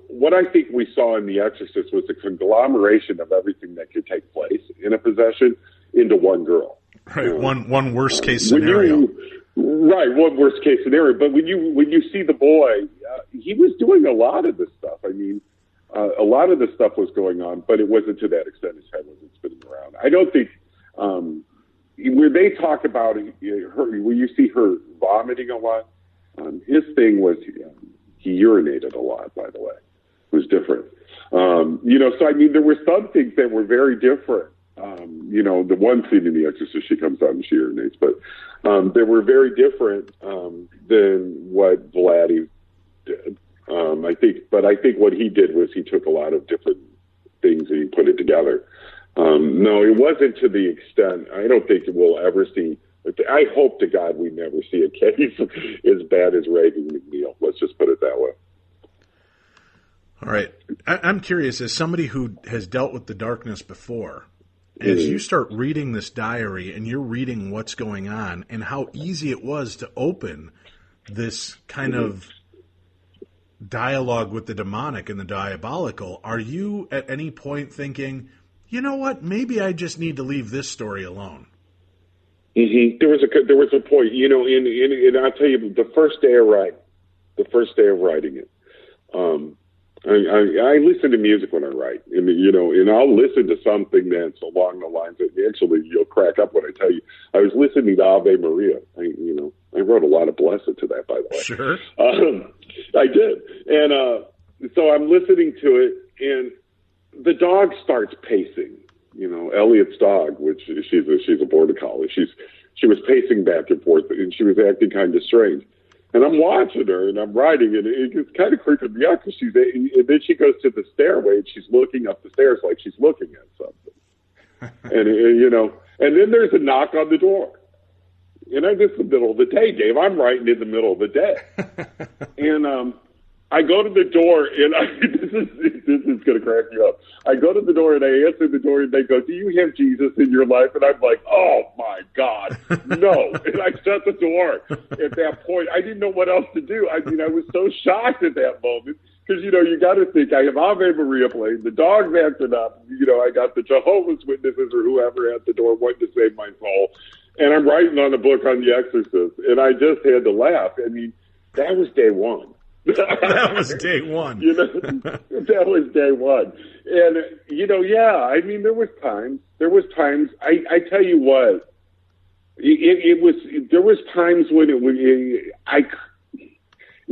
What I think we saw in The Exorcist was a conglomeration of everything that could take place in a possession into one girl. Right, one worst case scenario. One worst case scenario. But when you see the boy, he was doing a lot of this stuff. I mean, a lot of this stuff was going on, but it wasn't to that extent. His head wasn't spinning around. I don't think where they talk about her, when you see her vomiting a lot, his thing was he urinated a lot. By the way, it was different. So I mean, there were some things that were very different. The one scene in The Exorcist, she comes out and she urinates, but they were very different than what Vladdy did. I think what he did was he took a lot of different things and he put it together. No, it wasn't to the extent. I don't think we'll ever see. I hope to God we never see a case as bad as Reagan McNeil. Let's just put it that way. All right. I'm curious, as somebody who has dealt with the darkness before, as you start reading this diary and you're reading what's going on and how easy it was to open this kind of dialogue with the demonic and the diabolical, are you at any point thinking, you know what, maybe I just need to leave this story alone? Mm-hmm. There was a point, and I'll tell you, the first day of writing it, I listen to music when I write, and I'll listen to something that's along the lines of, actually, you'll crack up when I tell you. I was listening to Ave Maria. I wrote a lot of blessed to that, by the way. Sure. I did. And so I'm listening to it, and the dog starts pacing. Elliot's dog, which she's a border collie. She was pacing back and forth, and she was acting kind of strange. And I'm watching her, and I'm writing, and it's kind of creeping me out because and then she goes to the stairway, and she's looking up the stairs like she's looking at something. And then there's a knock on the door. And this is the middle of the day, Dave. I'm writing in the middle of the day. And I go to the door, and this is going to crack you up. I go to the door, and I answer the door, and they go, "Do you have Jesus in your life?" And I'm like, "Oh, my God, no." And I shut the door at that point. I didn't know what else to do. I mean, I was so shocked at that moment because, you got to think, I have Ave Maria playing, the dog's acting up, I got the Jehovah's Witnesses or whoever at the door wanting to save my soul, and I'm writing on a book on The Exorcist, and I just had to laugh. I mean, that was day one. That was day one. That was day one. And, I mean, there was times, I tell you what, there was times when it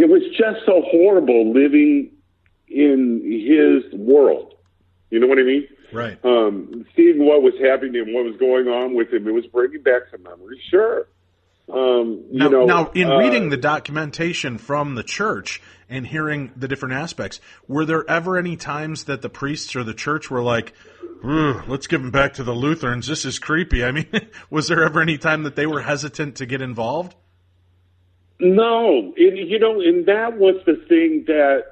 was just so horrible living in his world. You know what I mean? Right. Seeing what was happening and what was going on with him, it was bringing back some memories, sure. Now, in reading the documentation from the church and hearing the different aspects, were there ever any times that the priests or the church were like, let's give him back to the Lutherans, this is creepy? I mean, was there ever any time that they were hesitant to get involved? No. And that was the thing that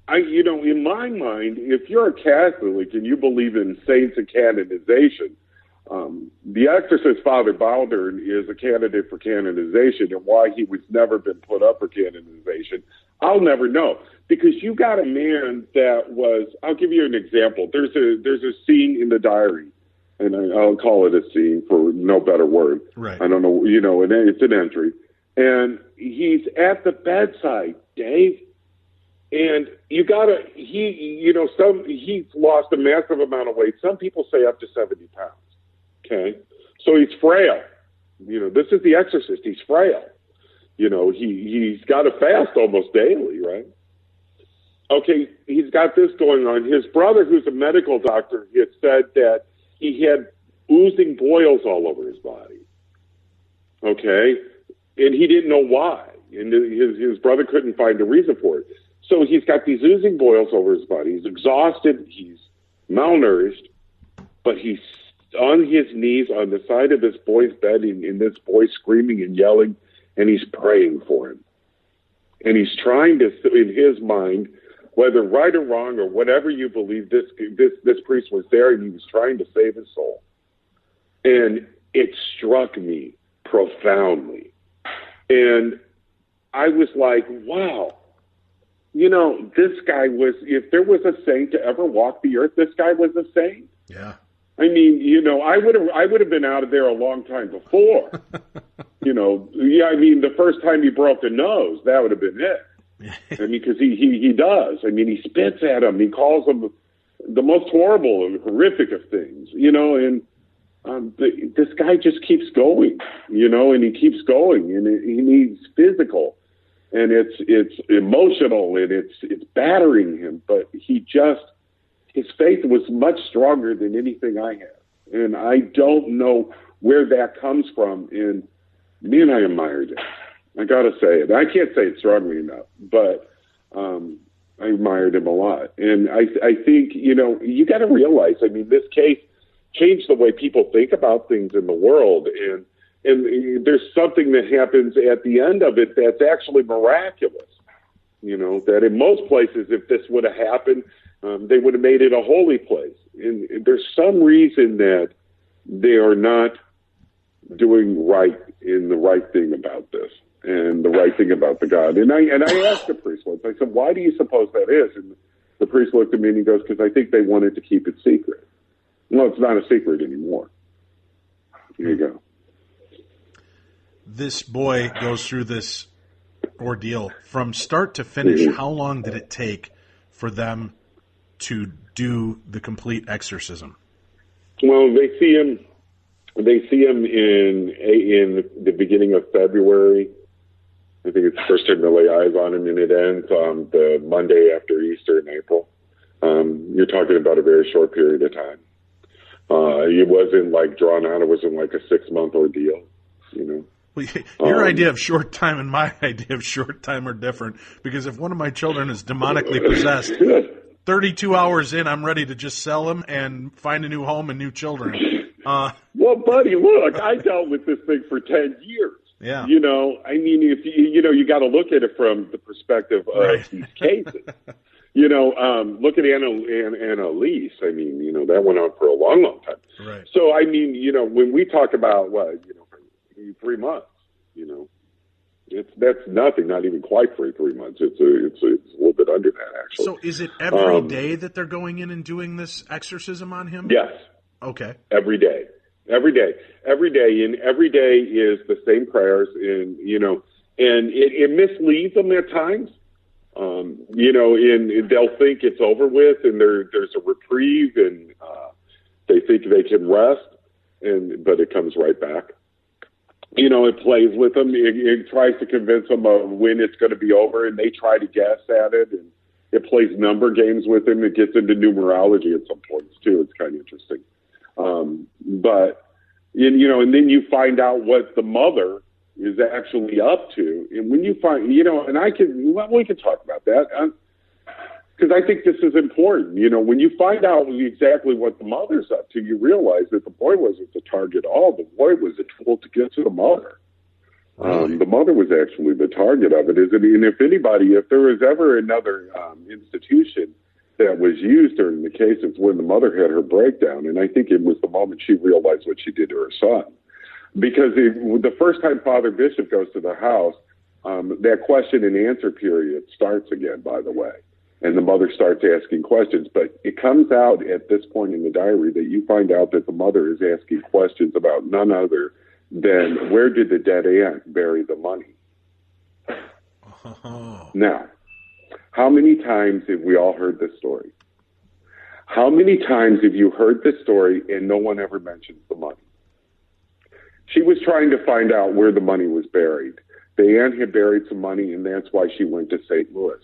I, in my mind, if you're a Catholic and you believe in saints and canonization, The Exorcist Father Baldern is a candidate for canonization, and why he was never been put up for canonization, I'll never know. Because you got a man that was, I'll give you an example. There's a scene in the diary, and I'll call it a scene for no better word. Right. I don't know, and it's an entry. And he's at the bedside, Dave. And he's lost a massive amount of weight. Some people say up to 70 pounds. Okay. So he's frail. This is the Exorcist. He's frail. He's got to fast almost daily, right? Okay. He's got this going on. His brother, who's a medical doctor, had said that he had oozing boils all over his body. Okay. And he didn't know why. And his brother couldn't find a reason for it. So he's got these oozing boils over his body. He's exhausted. He's malnourished. But he's on his knees on the side of this boy's bed, and this boy screaming and yelling, and he's praying for him. And he's trying to, in his mind, whether right or wrong or whatever you believe, this priest was there, and he was trying to save his soul. And it struck me profoundly. And I was like, wow. This guy was, if there was a saint to ever walk the earth, this guy was a saint. Yeah. I mean, I would have been out of there a long time before. The first time he broke a nose, that would have been it. I mean, because he does. I mean, he spits at him. He calls him the most horrible and horrific of things, and this guy just keeps going, and he keeps going, and he's physical. And it's emotional, and it's battering him, but his faith was much stronger than anything I have. And I don't know where that comes from. And man, I admired it. I got to say it. I can't say it strongly enough, but I admired him a lot. And I think, you got to realize, I mean, this case changed the way people think about things in the world. And there's something that happens at the end of it that's actually miraculous. That in most places, if this would have happened, they would have made it a holy place. And there's some reason that they are not doing right in the right thing about this and the right thing about the God. And I asked the priest once, I said, why do you suppose that is? And the priest looked at me and he goes, because I think they wanted to keep it secret. Well, it's not a secret anymore. Here you go. This boy goes through this ordeal from start to finish. Mm-hmm. How long did it take for them to do the complete exorcism? Well, they see him in the beginning of February. I think it's the first time to lay eyes on him, and it ends on the Monday after Easter in April. You're talking about a very short period of time. It wasn't like drawn out. It wasn't like a 6-month ordeal, Well, your idea of short time and my idea of short time are different, because if one of my children is demonically possessed, 32 hours in, I'm ready to just sell him and find a new home and new children. Well, buddy, look, I dealt with this thing for 10 years. Yeah. I mean, if you got to look at it from the perspective of these cases. Look at Annalise. I mean, that went on for a long, long time. Right. So, I mean, when we talk about 3 months, that's nothing, not even quite 3 months. It's a little bit under that, actually. So is it every day that they're going in and doing this exorcism on him? Yes. Okay. Every day. And every day is the same prayers, and it misleads them at times. And they'll think it's over with, and there's a reprieve, and they think they can rest, but it comes right back. It plays with them. It tries to convince them of when it's going to be over, and they try to guess at it, and it plays number games with them. It gets into numerology at some points too. It's kind of interesting. And then you find out what the mother is actually up to. And when you find, we can talk about that because I think this is important. When you find out exactly what the mother's up to, you realize that the boy wasn't the target at all. The boy was a tool to get to the mother. Really? The mother was actually the target of it. And if there was ever another institution that was used during the case is when the mother had her breakdown, and I think it was the moment she realized what she did to her son. Because the first time Father Bishop goes to the house, that question and answer period starts again, by the way, and the mother starts asking questions. But it comes out at this point in the diary that you find out that the mother is asking questions about none other than where did the dead aunt bury the money? Oh. Now, how many times have we all heard this story? How many times have you heard this story and no one ever mentions the money? She was trying to find out where the money was buried. The aunt had buried some money, and that's why she went to St. Louis.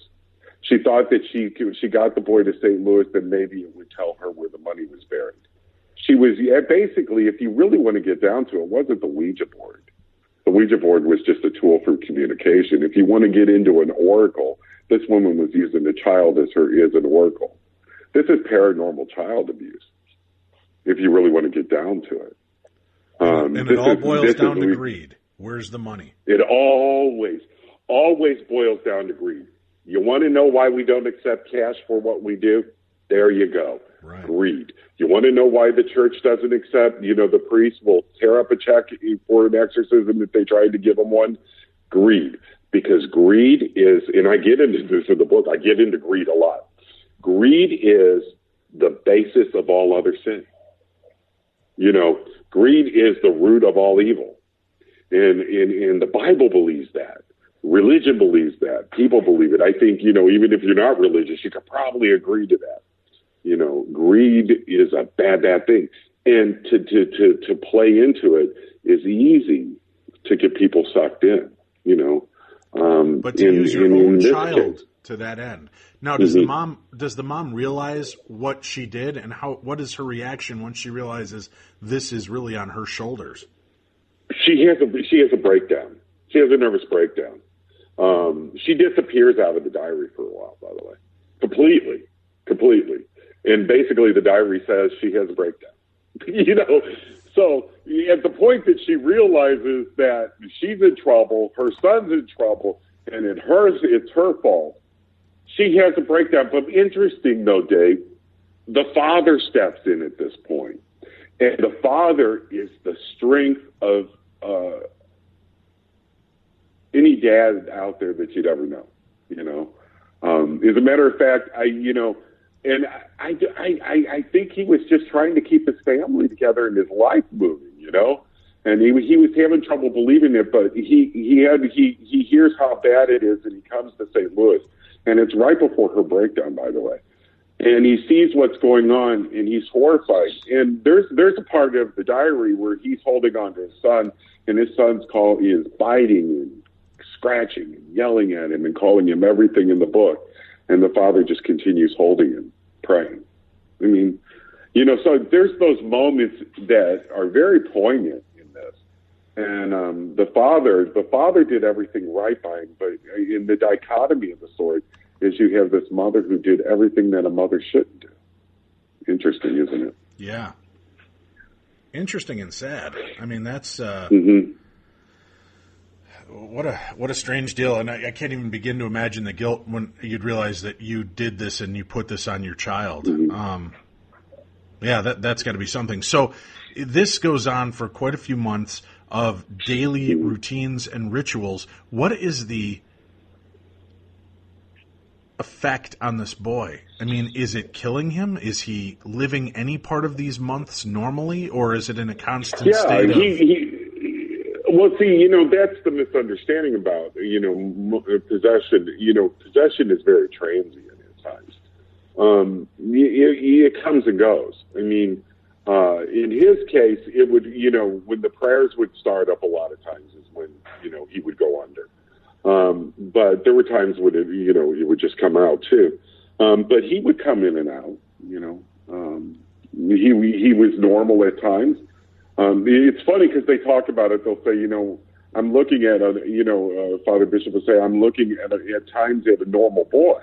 She thought that she got the boy to St. Louis, then maybe it would tell her where the money was buried. She was basically, if you really want to get down to it, wasn't the Ouija board. The Ouija board was just a tool for communication. If you want to get into an oracle, this woman was using the child as an oracle. This is paranormal child abuse, if you really want to get down to it. And it all boils down to greed. Where's the money? It always boils down to greed. You want to know why we don't accept cash for what we do? There you go. Right. Greed. You want to know why the church doesn't accept, the priest will tear up a check for an exorcism if they tried to give them one? Greed. Because greed is, and I get into this in the book, I get into greed a lot. Greed is the basis of all other sin. Greed is the root of all evil. And the Bible believes that. Religion believes that. People believe it. I think, even if you're not religious, you could probably agree to that. Greed is a bad, bad thing. And to play into it is easy to get people sucked in, But to use your own child to that end. Now, does the mom realize what she did, and what is her reaction once she realizes this is really on her shoulders? She has a breakdown. She has a nervous breakdown. She disappears out of the diary for a while, by the way, completely. And basically, the diary says she has a breakdown. So at the point that she realizes that she's in trouble, her son's in trouble, and it's her fault, she has a breakdown. But interesting, though, Dave, the father steps in at this point. And the father is the strength of any dad out there that you'd ever know, As a matter of fact, I think he was just trying to keep his family together and his life moving, And he was having trouble believing it, but he hears how bad it is, and he comes to St. Louis, and it's right before her breakdown, by the way. And he sees what's going on, and he's horrified. And there's a part of the diary where he's holding on to his son, and his son's call is biting and scratching and yelling at him and calling him everything in the book. And the father just continues holding him, praying. I mean, so there's those moments that are very poignant in this. And the father did everything right by him, but in the dichotomy of the story is you have this mother who did everything that a mother shouldn't do. Interesting, isn't it? Yeah. Interesting and sad. I mean, that's what a strange deal. And I can't even begin to imagine the guilt when you'd realize that you did this and you put this on your child. That's got to be something. So this goes on for quite a few months of daily routines and rituals. What is the effect on this boy? I mean, is it killing him? Is he living any part of these months normally, or is it in a constant state of... Well, see, that's the misunderstanding about, possession. Possession is very transient at times. It comes and goes. I mean, in his case, it would, when the prayers would start up a lot of times is when, he would go under. But there were times when it would just come out too. But he would come in and out, he was normal at times. It's funny because they talk about it. They'll say, I'm looking at Father Bishop will say, I'm looking at times at a normal boy.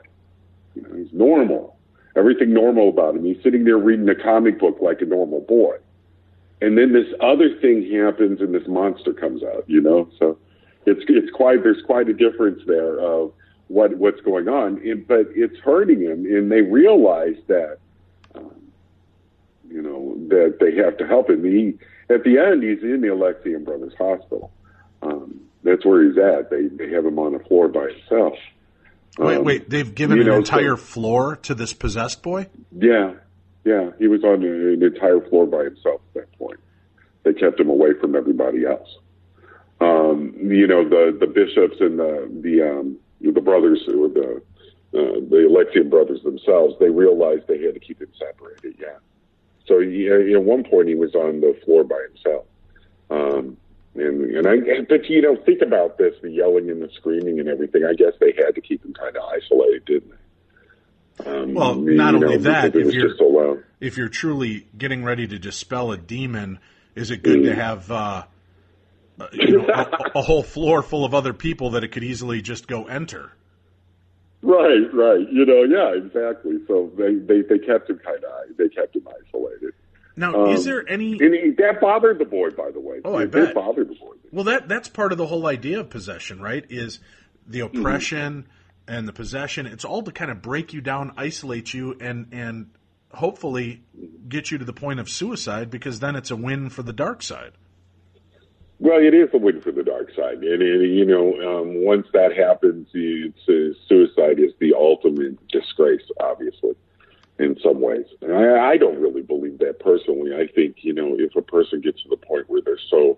He's normal. Everything normal about him. He's sitting there reading a comic book like a normal boy. And then this other thing happens and this monster comes out, So there's quite a difference there of what's going on, but it's hurting him, and they realize that, that they have to help him. At the end, he's in the Alexian Brothers Hospital. That's where he's at. They have him on the floor by himself. Wait, they've given an entire floor to this possessed boy? Yeah, he was on an entire floor by himself at that point. They kept him away from everybody else. The bishops and the brothers, or the Alexian brothers themselves, they realized they had to keep him separated. Yeah. So at one point he was on the floor by himself. But think about this: the yelling and the screaming and everything. I guess they had to keep him kind of isolated, didn't they? Well, not only that, if if you're truly getting ready to dispel a demon, is it good to have a whole floor full of other people that it could easily just go enter? Right. Yeah, exactly. So they kept him isolated. Now, is there any... And that bothered the boy, by the way. Oh, I bet. It bothered the boy. Well, that's part of the whole idea of possession, right? Is the oppression and the possession. It's all to kind of break you down, isolate you, and hopefully get you to the point of suicide, because then it's a win for the dark side. Well, it is a win for the dark side. And once that happens, suicide is the ultimate disgrace, obviously, in some ways. And I don't really believe that personally. I think, if a person gets to the point where they're so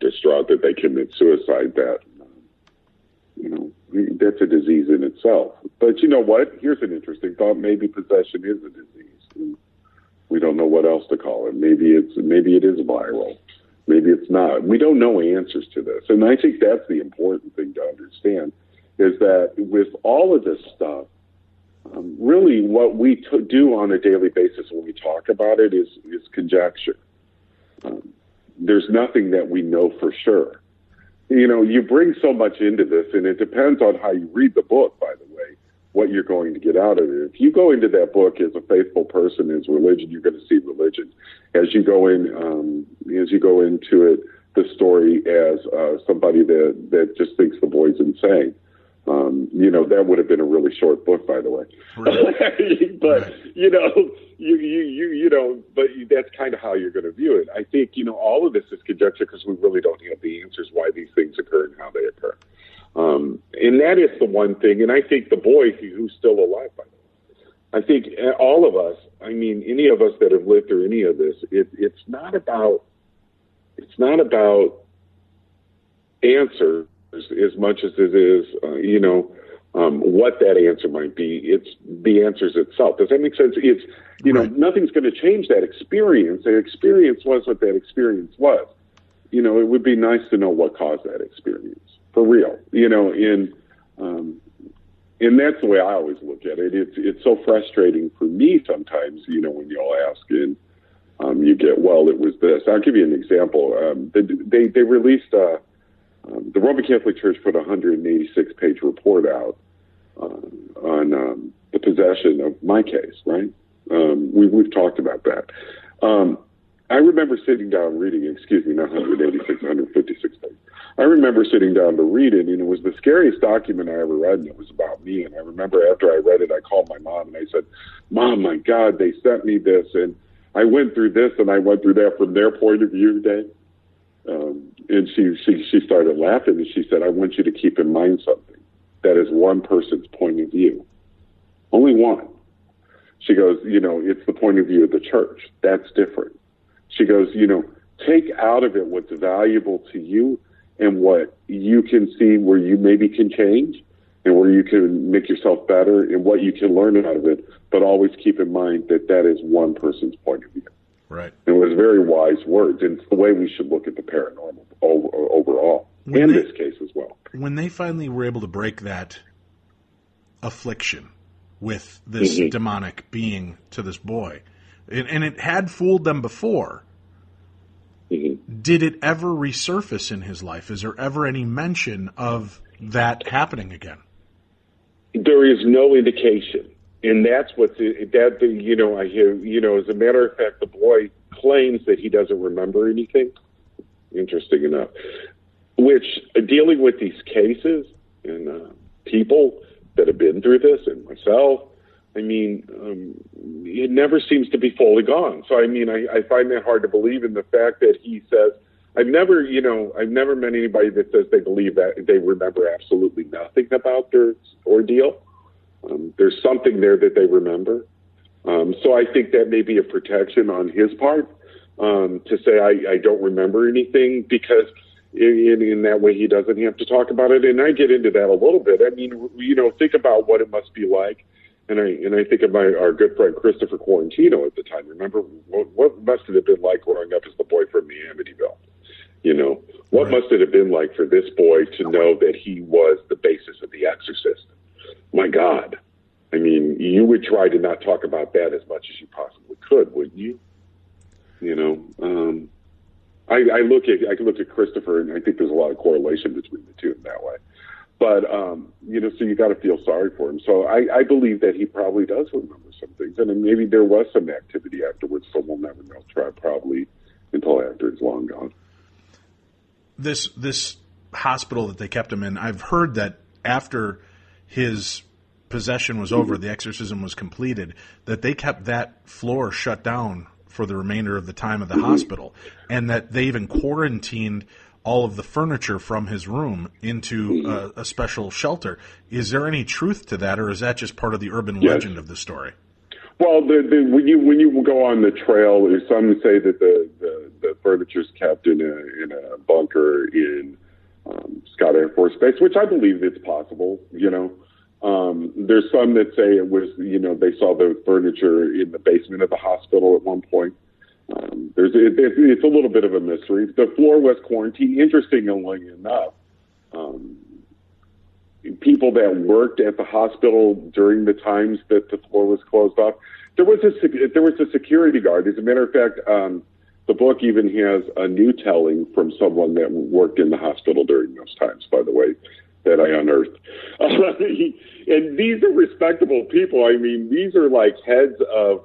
distraught that they commit suicide, that's a disease in itself. But you know what? Here's an interesting thought. Maybe possession is a disease. We don't know what else to call it. Maybe it is viral. Maybe it's not. We don't know answers to this. And I think that's the important thing to understand, is that with all of this stuff, really what we do on a daily basis when we talk about it is conjecture. There's nothing that we know for sure. You bring so much into this, and it depends on how you read the book, by the way, what you're going to get out of it. If you go into that book as a faithful person, as religion, you're going to see religion. As you go into it, the story as somebody that just thinks the boy's insane. That would have been a really short book, by the way. Right. But but that's kind of how you're going to view it. I think all of this is conjecture, because we really don't have the answers why these things occur and how they occur. And that is the one thing. And I think the boy who's still alive, by the way, I think all of us, any of us that have lived through any of this, it's not about answers as much as it is, what that answer might be. It's the answers itself. Does that make sense? It's, right. Nothing's going to change that experience. The experience was what that experience was. It would be nice to know what caused that experience, for real. And that's the way I always look at it. It's so frustrating for me sometimes, when you all ask and you get, well, it was this. I'll give you an example. They released, the Roman Catholic Church put a 186-page report out on the possession of my case, right? We've talked about that. I remember sitting down reading, not 186, 156 pages. I remember sitting down to read it, and it was the scariest document I ever read, and it was about me. And I remember after I read it, I called my mom, and I said, Mom, my God, they sent me this, and I went through this, and I went through that from their point of view today. And she started laughing, and she said, I want you to keep in mind something. That is one person's point of view. Only one. She goes, it's the point of view of the church. That's different. She goes, take out of it what's valuable to you and what you can see where you maybe can change and where you can make yourself better and what you can learn out of it. But always keep in mind that is one person's point of view. Right. It was very wise words, and it's the way we should look at the paranormal overall, this case as well. When they finally were able to break that affliction with this demonic being to this boy, and it had fooled them before, did it ever resurface in his life? Is there ever any mention of that happening again? There is no indication. And that's I hear, as a matter of fact, the boy claims that he doesn't remember anything. Interesting enough. Which, dealing with these cases, and people that have been through this, and myself, I mean, it never seems to be fully gone. So, I mean, I find that hard to believe in the fact that he says, I've never met anybody that says they believe that they remember absolutely nothing about their ordeal. There's something there that they remember. So I think that may be a protection on his part to say, I don't remember anything, because in that way he doesn't have to talk about it. And I get into that a little bit. I mean, think about what it must be like. And I think of our good friend Christopher Quarantino at the time. Remember, what must it have been like growing up as the boy from the Amityville? What must it have been like for this boy to know that he was the basis of the Exorcist? My God. I mean, you would try to not talk about that as much as you possibly could, wouldn't you? I look at Christopher, and I think there's a lot of correlation between the two in that way. But, so you got to feel sorry for him. So I believe that he probably does remember some things. And then maybe there was some activity afterwards, so we'll never know, probably until after he's long gone. This hospital that they kept him in, I've heard that after his possession was over, the exorcism was completed, that they kept that floor shut down for the remainder of the time of the hospital, and that they even quarantined all of the furniture from his room into a special shelter. Is there any truth to that, or is that just part of the urban legend of the story? Well, when you go on the trail, some say that the furniture's kept in a bunker in Scott Air Force Base, which I believe it's possible. There's some that say it was, they saw the furniture in the basement of the hospital at one point. It's a little bit of a mystery. The floor was quarantined. Interestingly enough, people that worked at the hospital during the times that the floor was closed off, there was a security guard. As a matter of fact, the book even has a new telling from someone that worked in the hospital during those times, by the way, that I unearthed. And these are respectable people. I mean, these are like heads of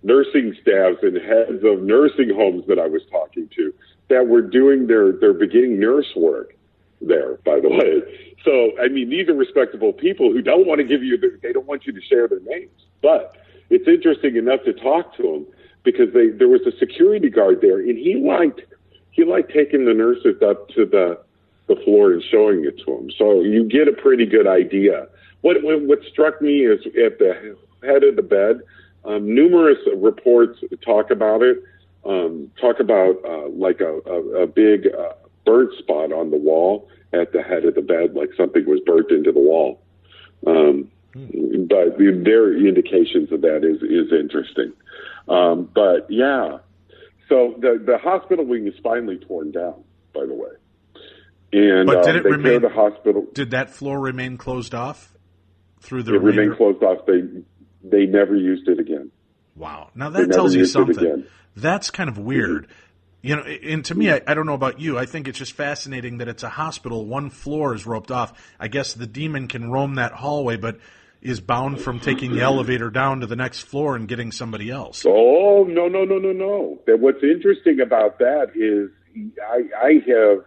nursing staffs and heads of nursing homes that I was talking to that were doing their beginning nurse work there, by the way. So, I mean, these are respectable people who don't want to they don't want you to share their names. But it's interesting enough to talk to them, because there was a security guard there, and he liked taking the nurses up to the floor and showing it to them. So you get a pretty good idea. What struck me is at the head of the bed, numerous reports talk about it, like a big burnt spot on the wall at the head of the bed, like something was burnt into the wall. But there are indications of that is interesting. But yeah, so the hospital wing is finally torn down, by the way. And but did it remain? The hospital. Did that floor remain closed off through the? It remained closed off. They never used it again. Wow. Now that tells you something. That's kind of weird. And to me, I don't know about you, I think it's just fascinating that it's a hospital. One floor is roped off. I guess the demon can roam that hallway, but is bound from taking the elevator down to the next floor and getting somebody else. Oh, no. What's interesting about that is I have,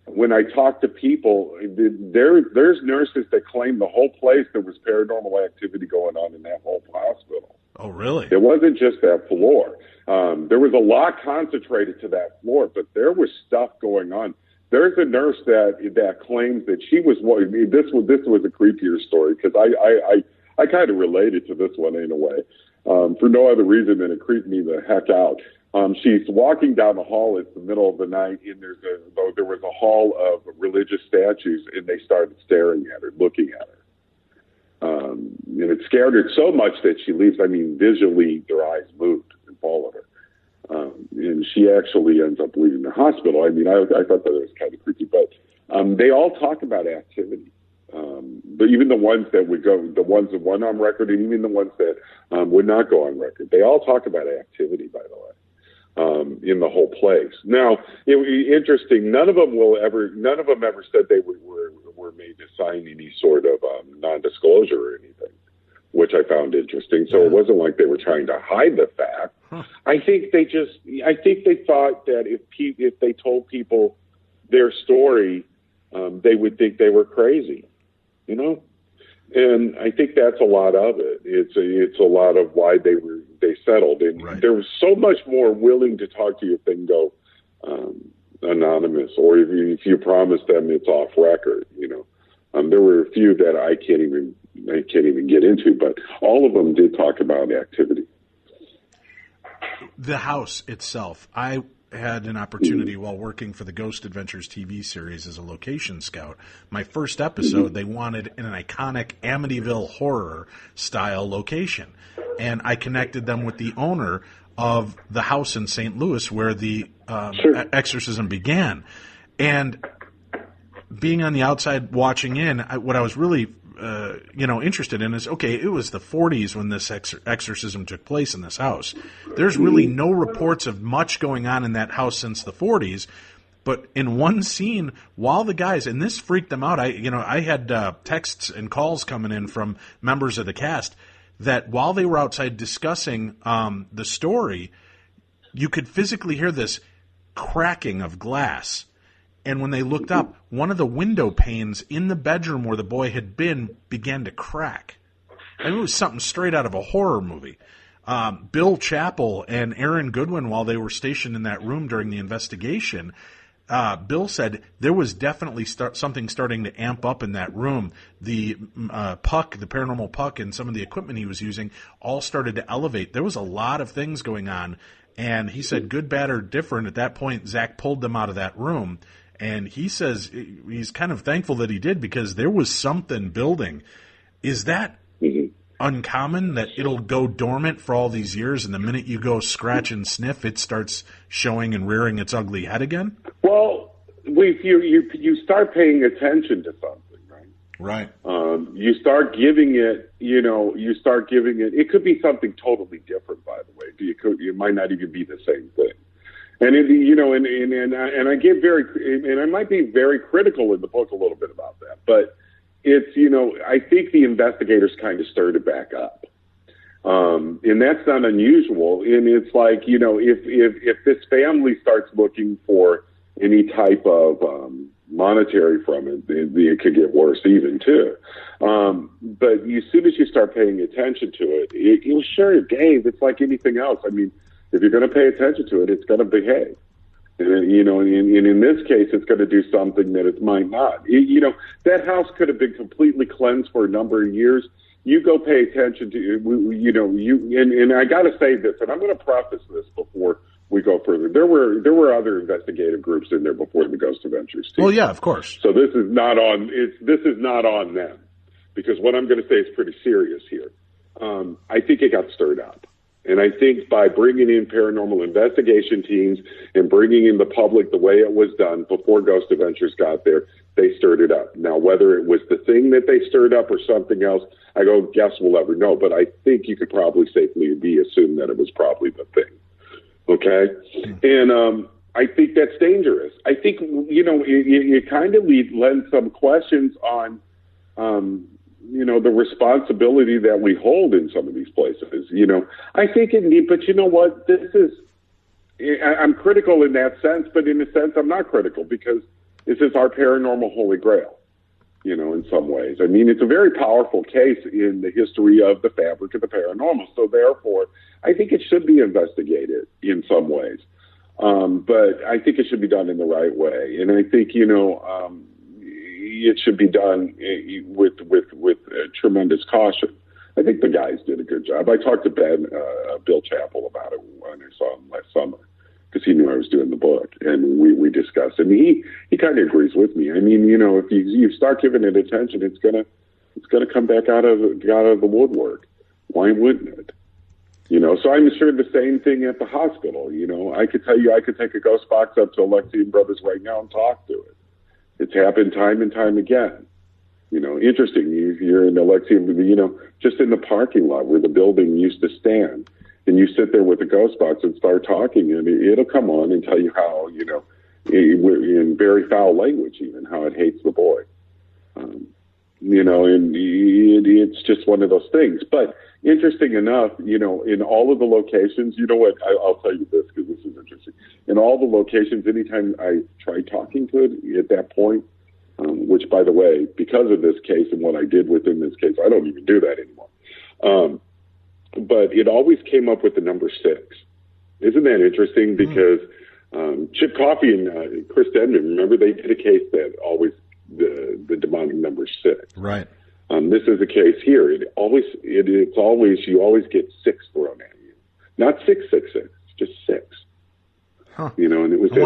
when I talk to people, there's nurses that claim the whole place there was paranormal activity going on in that whole hospital. Oh, really? It wasn't just that floor. There was a lot concentrated to that floor, but there was stuff going on. There's a nurse that claims that she was. This was a creepier story, because I kind of related to this one in a way, for no other reason than it creeped me the heck out. She's walking down the hall. It's the middle of the night, and there was a hall of religious statues, and they started staring at her, looking at her. And it scared her so much that she leaves. I mean, visually, their eyes moved and followed her. And she actually ends up leaving the hospital. I mean, I thought that was kind of creepy, but they all talk about activity. But even the ones that would go, the ones that went on record, and even the ones that would not go on record, they all talk about activity, by the way, in the whole place. Now, it was interesting. None of them ever said they were made to sign any sort of non-disclosure or anything, which I found interesting. So it wasn't like they were trying to hide the fact. I think they thought that if they told people their story, they would think they were crazy. you know? And I think that's a lot of it. It's a lot of why they settled. And right. There was so much more willing to talk to you if they can go anonymous, or if you promise them it's off record, you know. There were a few that I can't even get into, but all of them did talk about activity. The house itself, I had an opportunity while working for the Ghost Adventures TV series as a location scout. My first episode, they wanted an iconic Amityville horror style location, and I connected them with the owner of the house in St. Louis where the exorcism began. And being on the outside watching in, what I was really interested in is, okay, it was the 40s when this exorcism took place in this house. There's really no reports of much going on in that house since the 40s. But in one scene, while the guys, and this freaked them out, I had texts and calls coming in from members of the cast that while they were outside discussing the story, you could physically hear this cracking of glass. And when they looked up, one of the window panes in the bedroom where the boy had been began to crack. And it was something straight out of a horror movie. Bill Chappell and Aaron Goodwin, while they were stationed in that room during the investigation, Bill said there was definitely something starting to amp up in that room. The puck, the paranormal puck, and some of the equipment he was using all started to elevate. There was a lot of things going on. And he said, good, bad, or different. At that point, Zach pulled them out of that room. And he says he's kind of thankful that he did because there was something building. Is that uncommon that it'll go dormant for all these years, and the minute you go scratch and sniff, it starts showing and rearing its ugly head again? Well, you start paying attention to something, right? Right. You start giving it, it could be something totally different, by the way. It might not even be the same thing. And and I get I might be very critical in the book a little bit about that, but it's, I think the investigators kind of stirred it back up. And that's not unusual. And it's like, if this family starts looking for any type of monetary from it, it could get worse even too. But as soon as you start paying attention to it, sure, Dave, it's like anything else. I mean, if you're going to pay attention to it, it's going to behave. And, and in this case, it's going to do something that it might not. That house could have been completely cleansed for a number of years. You go pay attention to, and I got to say this, and I'm going to preface this before we go further. There were other investigative groups in there before the Ghost Adventures team. Well, yeah, of course. So this is not on them, because what I'm going to say is pretty serious here. I think it got stirred up. And I think by bringing in paranormal investigation teams and bringing in the public the way it was done before Ghost Adventures got there, they stirred it up. Now, whether it was the thing that they stirred up or something else, I don't guess we'll ever know. But I think you could probably safely assume that it was probably the thing. Okay? And I think that's dangerous. I think, it kind of lends some questions on the responsibility that we hold in some of these places. I think but you know what? I'm critical in that sense, but in a sense, I'm not critical because this is our paranormal holy grail, in some ways. I mean, it's a very powerful case in the history of the fabric of the paranormal. So therefore, I think it should be investigated in some ways. But I think it should be done in the right way. And I think, it should be done with tremendous caution. I think the guys did a good job. I talked to Bill Chappell about it when I saw him last summer because he knew I was doing the book, and we discussed it. And he kind of agrees with me. I mean, if you start giving it attention, it's gonna come back out of the woodwork. Why wouldn't it? So I'm sure the same thing at the hospital. I could tell you I could take a ghost box up to Alexian Brothers right now and talk to it. It's happened time and time again. Interesting. You're in Alexian, just in the parking lot where the building used to stand, and you sit there with a ghost box and start talking, and it'll come on and tell you how, in very foul language even, how it hates the boy. And it's just one of those things. But interesting enough, in all of the locations, I'll tell you this because this is interesting. In all the locations, anytime I tried talking to it at that point, which, by the way, because of this case and what I did within this case, I don't even do that anymore. But it always came up with the number 6. Isn't that interesting? Because Chip Coffey and Chris Edmond, remember, they did a case that always the demonic number 6. Right. This is a case here. It's always you always get 6 thrown at you, not 666, just 6. Huh. And it was. I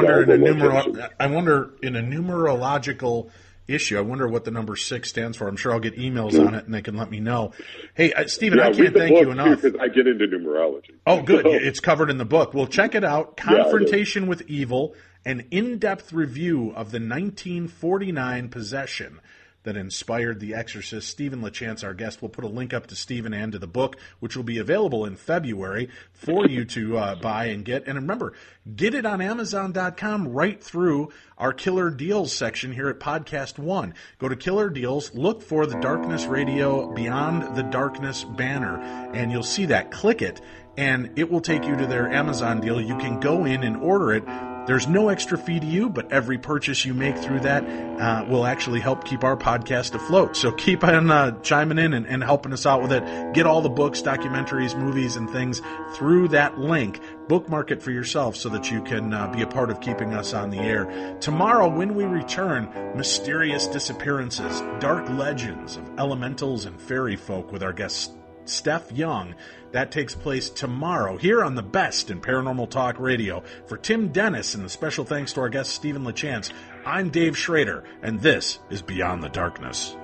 wonder in a numerological issue. I wonder what the number 6 stands for. I'm sure I'll get emails on it, and they can let me know. Hey, Stephen, I can't thank you enough. Because I get into numerology. Oh, good. It's covered in the book. Well, check it out. Confrontation with Evil, an in-depth review of the 1949 possession that inspired The Exorcist. Stephen LaChance, our guest. We'll put a link up to Stephen and to the book, which will be available in February for you to buy and get. And remember, get it on Amazon.com right through our Killer Deals section here at Podcast One. Go to Killer Deals, look for the Darkness Radio Beyond the Darkness banner, and you'll see that. Click it, and it will take you to their Amazon deal. You can go in and order it. There's no extra fee to you, but every purchase you make through that will actually help keep our podcast afloat. So keep on chiming in and helping us out with it. Get all the books, documentaries, movies, and things through that link. Bookmark it for yourself so that you can be a part of keeping us on the air. Tomorrow, when we return, mysterious disappearances, dark legends of elementals and fairy folk with our guest Steph Young. That takes place tomorrow here on the best in Paranormal Talk Radio. For Tim Dennis and the special thanks to our guest Stephen LaChance, I'm Dave Schrader, and this is Beyond the Darkness.